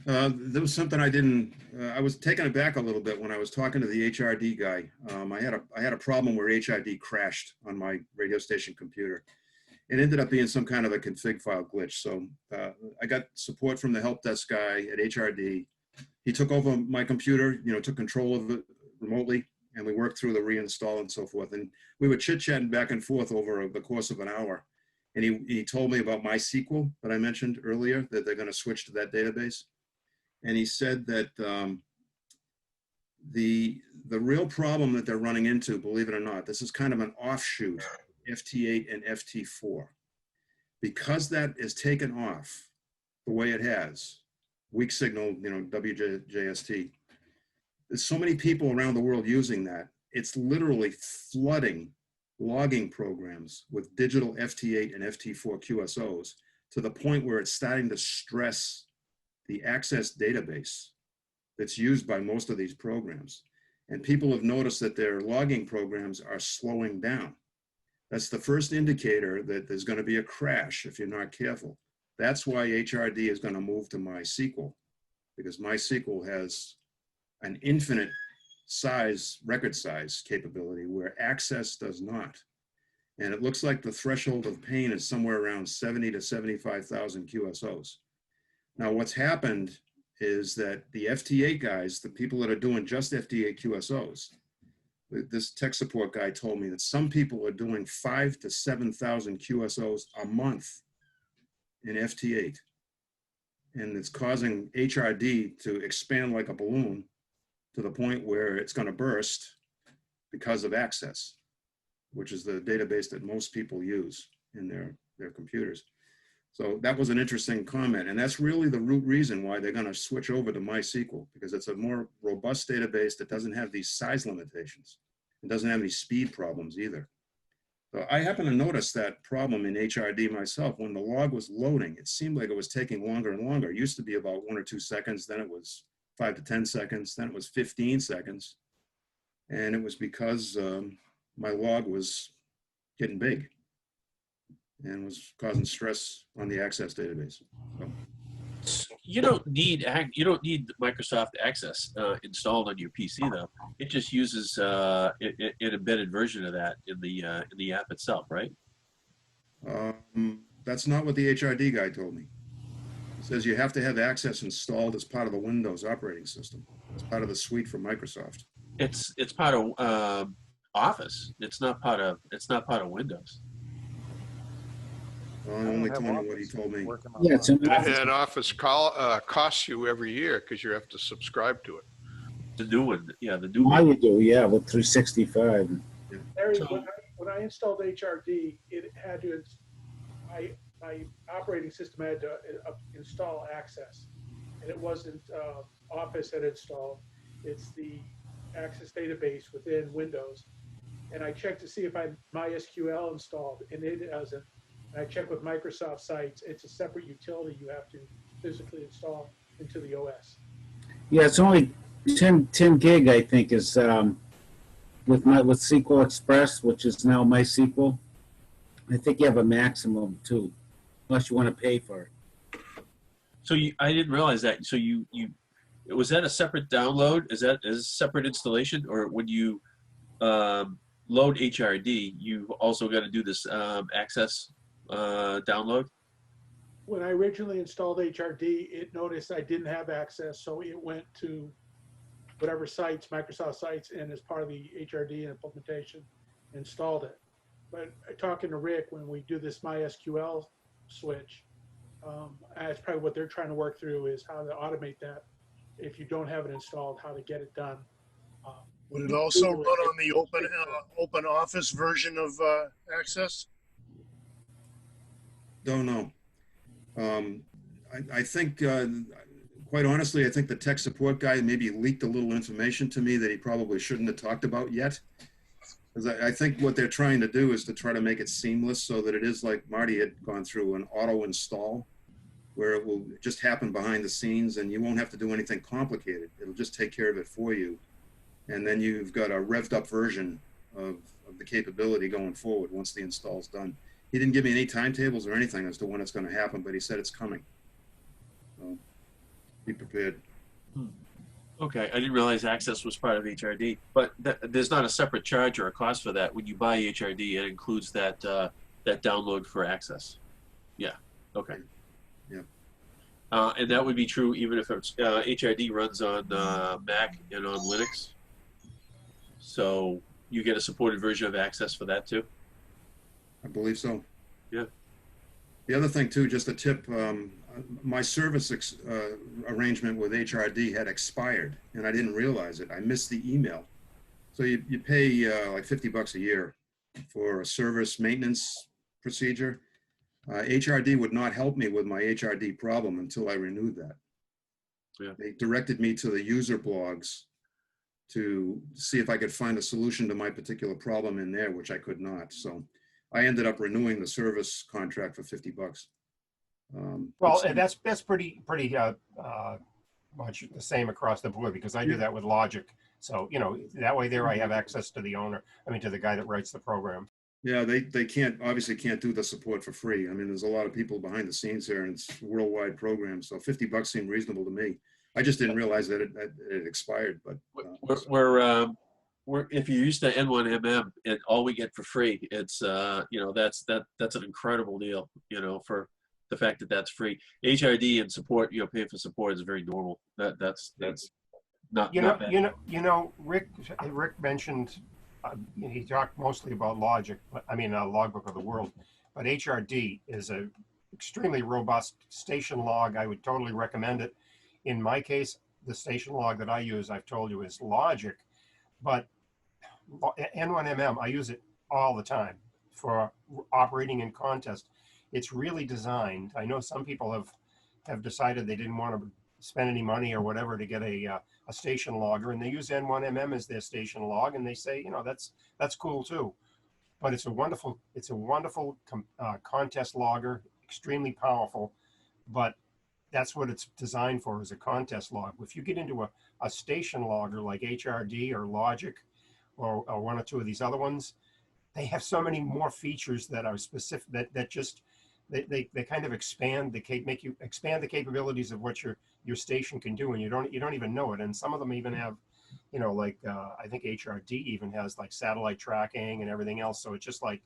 there was something I didn't, I was taken aback a little bit when I was talking to the HRD guy. I had a problem where HRD crashed on my radio station computer. It ended up being some kind of a config file glitch. So I got support from the help desk guy at HRD. He took over my computer, you know, took control of it remotely, and we worked through the reinstall and so forth. And we were chit-chatting back and forth over the course of an hour. And he told me about MySQL that I mentioned earlier, that they're going to switch to that database. And he said that the real problem that they're running into, believe it or not, this is kind of an offshoot, FT8 and FT4. Because that is taken off the way it has, weak signal, you know, WJST, there's so many people around the world using that, it's literally flooding logging programs with digital FT8 and FT4 QSOs to the point where it's starting to stress the access database that's used by most of these programs. And people have noticed that their logging programs are slowing down. That's the first indicator that there's going to be a crash if you're not careful. That's why HRD is going to move to MySQL, because MySQL has an infinite size, record size capability where access does not. And it looks like the threshold of pain is somewhere around 70 to 75,000 QSOs. Now what's happened is that the FT8 guys, the people that are doing just FT8 QSOs, this tech support guy told me that some people are doing 5,000 to 7,000 QSOs a month in FT8. And it's causing HRD to expand like a balloon to the point where it's going to burst because of access, which is the database that most people use in their computers. So that was an interesting comment. And that's really the root reason why they're going to switch over to MySQL, because it's a more robust database that doesn't have these size limitations. It doesn't have any speed problems either. So I happen to notice that problem in HRD myself. When the log was loading, it seemed like it was taking longer and longer. It used to be about 1 or 2 seconds, then it was 5 to 10 seconds, then it was 15 seconds. And it was because my log was getting big and was causing stress on the access database. So. You don't need Microsoft Access installed on your PC though. It just uses an embedded version of that in the app itself, right? That's not what the HRD guy told me. He says you have to have Access installed as part of the Windows operating system. It's part of the suite from Microsoft. It's part of Office. It's not part of Windows. Well, I'm only telling you what he told me. Yeah, it's an Office. And Office costs you every year because you have to subscribe to it. The new one, yeah, the new one. I would do, yeah, with 365. Larry, when I installed HRD, it had to, my operating system had to install Access. And it wasn't Office that installed, it's the Access database within Windows. And I checked to see if I had MySQL installed, and it doesn't. And I checked with Microsoft Sites, it's a separate utility you have to physically install into the OS. Yeah, it's only 10 gig, I think, is with SQL Express, which is now MySQL. I think you have a maximum too, unless you want to pay for it. So I didn't realize that. So was that a separate download? Is that a separate installation, or when you load HRD, you've also got to do this access download? When I originally installed HRD, it noticed I didn't have access, so it went to whatever sites, Microsoft sites, and as part of the HRD implementation, installed it. But talking to Rick, when we do this MySQL switch, that's probably what they're trying to work through, is how to automate that. If you don't have it installed, how to get it done. Would it also run on the open office version of Access? Don't know. I think, quite honestly, I think the tech support guy maybe leaked a little information to me that he probably shouldn't have talked about yet. Because I think what they're trying to do is to try to make it seamless so that it is like Marty had gone through, an auto install, where it will just happen behind the scenes and you won't have to do anything complicated. It'll just take care of it for you. And then you've got a revved up version of the capability going forward once the install's done. He didn't give me any timetables or anything as to when it's going to happen, but he said it's coming. So be prepared. Okay, I didn't realize Access was part of HRD, but there's not a separate charge or a cost for that. When you buy HRD, it includes that that download for Access. Yeah. Okay. Yeah. And that would be true even if it's HRD runs on Mac and on Linux. So you get a supported version of Access for that too. I believe so. Yeah. The other thing too, just a tip, my service arrangement with HRD had expired and I didn't realize it. I missed the email. So you pay like $50 a year for a service maintenance procedure. HRD would not help me with my HRD problem until I renewed that. Yeah. They directed me to the user blogs to see if I could find a solution to my particular problem in there, which I could not. So I ended up renewing the service contract for $50. Well, that's pretty much the same across the board, because I do that with Logic. So, you know, that way there I have access to the owner, to the guy that writes the program. Yeah, they obviously can't do the support for free. I mean, there's a lot of people behind the scenes here and it's a worldwide program. So $50 seemed reasonable to me. I just didn't realize that it expired, but. We're if you're used to N1MM and all we get for free, it's that's an incredible deal, for the fact that that's free. HRD and support, paying for support is very normal. That's not bad. Rick mentioned he talked mostly about Logic, Logbook of the World, but HRD is a extremely robust station log. I would totally recommend it. In my case, the station log that I use, I've told you, is Logic, but N1MM, I use it all the time for operating in contest. It's really designed. I know some people have decided they didn't want to spend any money or whatever to get a station logger, and they use N1MM as their station log, and they say, that's cool too. But it's a wonderful contest logger, extremely powerful, but that's what it's designed for, is a contest log. If you get into a station logger like HRD or Logic or one or two of these other ones, they have so many more features that are specific that just they kind of expand make you expand the capabilities of what your station can do, and you don't even know it. And some of them even have, I think HRD even has like satellite tracking and everything else. So it's just like,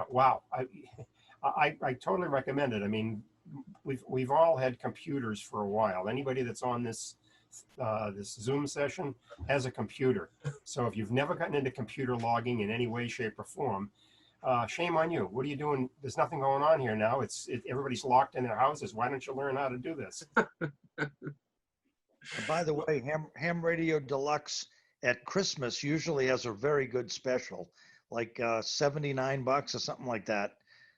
wow. I totally recommend it. I mean, we've all had computers for a while. Anybody that's on this Zoom session has a computer. So if you've never gotten into computer logging in any way, shape, or form, shame on you. What are you doing? There's nothing going on here now. Everybody's locked in their houses. Why don't you learn how to do this? By the way, Ham Radio Deluxe at Christmas usually has a very good special, like $79 or something like that.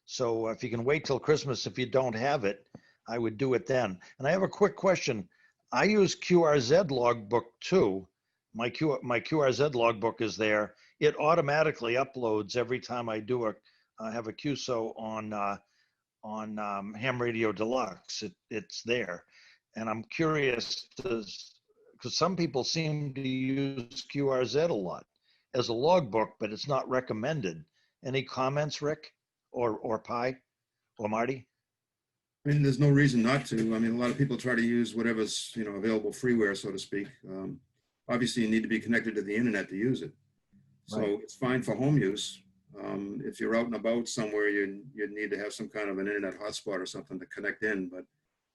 So if you can wait till Christmas, if you don't have it, I would do it then. And I have a quick question. I use QRZ logbook too. My QRZ logbook is there. It automatically uploads every time I do have a QSO on Ham Radio Deluxe. It's there, and I'm curious. because some people seem to use QRZ a lot as a logbook, but it's not recommended. Any comments, Rick or Pi or Marty? I mean, there's no reason not to. I mean, a lot of people try to use whatever's, you know, available freeware, so to speak. Obviously, you need to be connected to the internet to use it. So Right. it's fine for home use. If you're out and about somewhere, you need to have some kind of an internet hotspot or something to connect in. But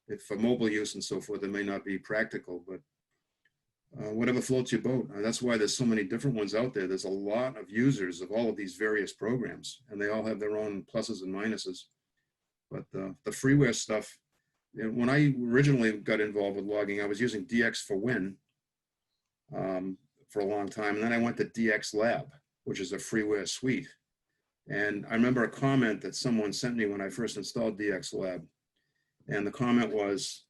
if for mobile use and so forth, it may not be practical. But whatever floats your boat. That's why there's so many different ones out there. There's a lot of users of all of these various programs, and they all have their own pluses and minuses. But the freeware stuff, you know, when I originally got involved with logging, I was using DX4Win for a long time. And then I went to DX Lab, which is a freeware suite. And I remember a comment that someone sent me when I first installed DX Lab. And the comment was,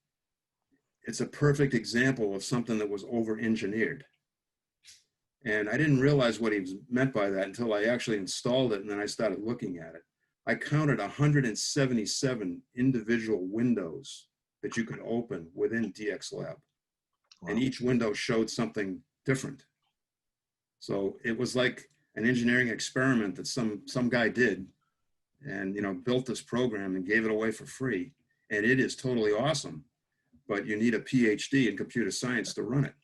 it's a perfect example of something that was over-engineered. And I didn't realize what he meant by that until I actually installed it, and then I started looking at it. I counted 177 individual windows that you could open within DX Lab. Wow. And each window showed something different. So it was like an engineering experiment that some guy did, and, you know, built this program and gave it away for free. And it is totally awesome, but you need a PhD in computer science to run it.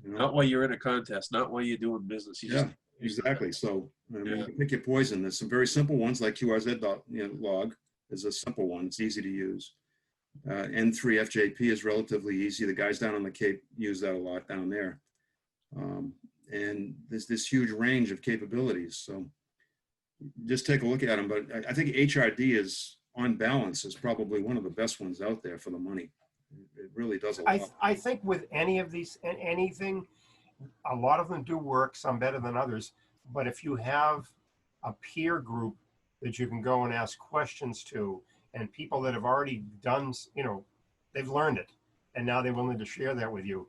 You know? Not while you're in a contest, not while you're doing business. You just Exactly. So I mean, Yeah. you pick your poison. There's some very simple ones like QRZ log is a simple one. It's easy to use. N3 FJP is relatively easy. The guys down on the Cape use that a lot down there. And there's this huge range of capabilities. So just take a look at them. But I think HRD is, on balance, is probably one of the best ones out there for the money. It really does a lot. I think with any of these, anything, a lot of them do work, some better than others. But if you have a peer group that you can go and ask questions to, and people that have already done, you know, they've learned it, and now they're willing to share that with you.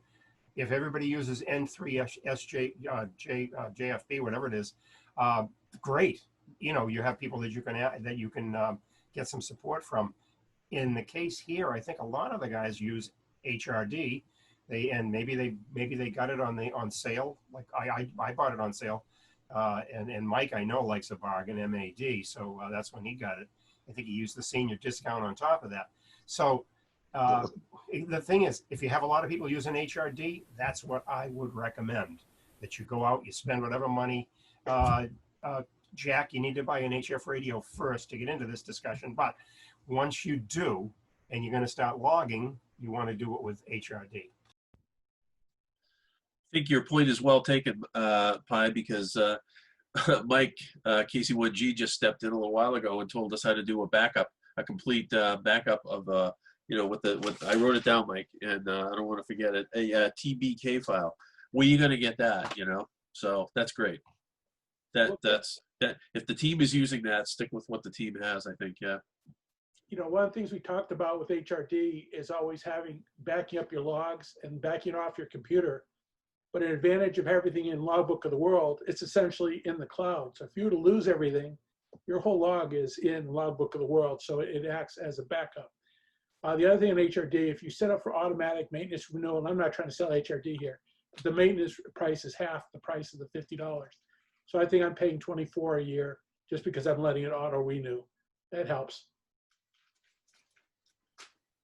If everybody uses N3 JFB, whatever it is, great. You know, you have people that you can get some support from. In the case here, I think a lot of the guys use HRD. Maybe they got it on sale. Like I bought it on sale, and Mike I know likes a bargain, MAD, so that's when he got it. I think he used the senior discount on top of that. So the thing is, if you have a lot of people using HRD, that's what I would recommend. That you go out, you spend whatever money. Jack, you need to buy an HF radio first to get into this discussion. But once you do, and you're going to start logging, you want to do it with HRD. I think your point is well taken, Pi, because Mike, KC1G, just stepped in a little while ago and told us how to do a complete backup of, you know, I wrote it down, Mike, and I don't want to forget it, a TBK file. Where are you going to get that, you know? So that's great. That if the team is using that, stick with what the team has, I think, yeah. You know, one of the things we talked about with HRD is always backing up your logs and backing off your computer. But an advantage of everything in Logbook of the World, it's essentially in the cloud. So if you were to lose everything, your whole log is in Logbook of the World. So it acts as a backup. The other thing in HRD, if you set up for automatic maintenance renewal, and I'm not trying to sell HRD here, the maintenance price is half the price of the $50. So I think I'm paying $24 a year just because I'm letting it auto renew. That helps.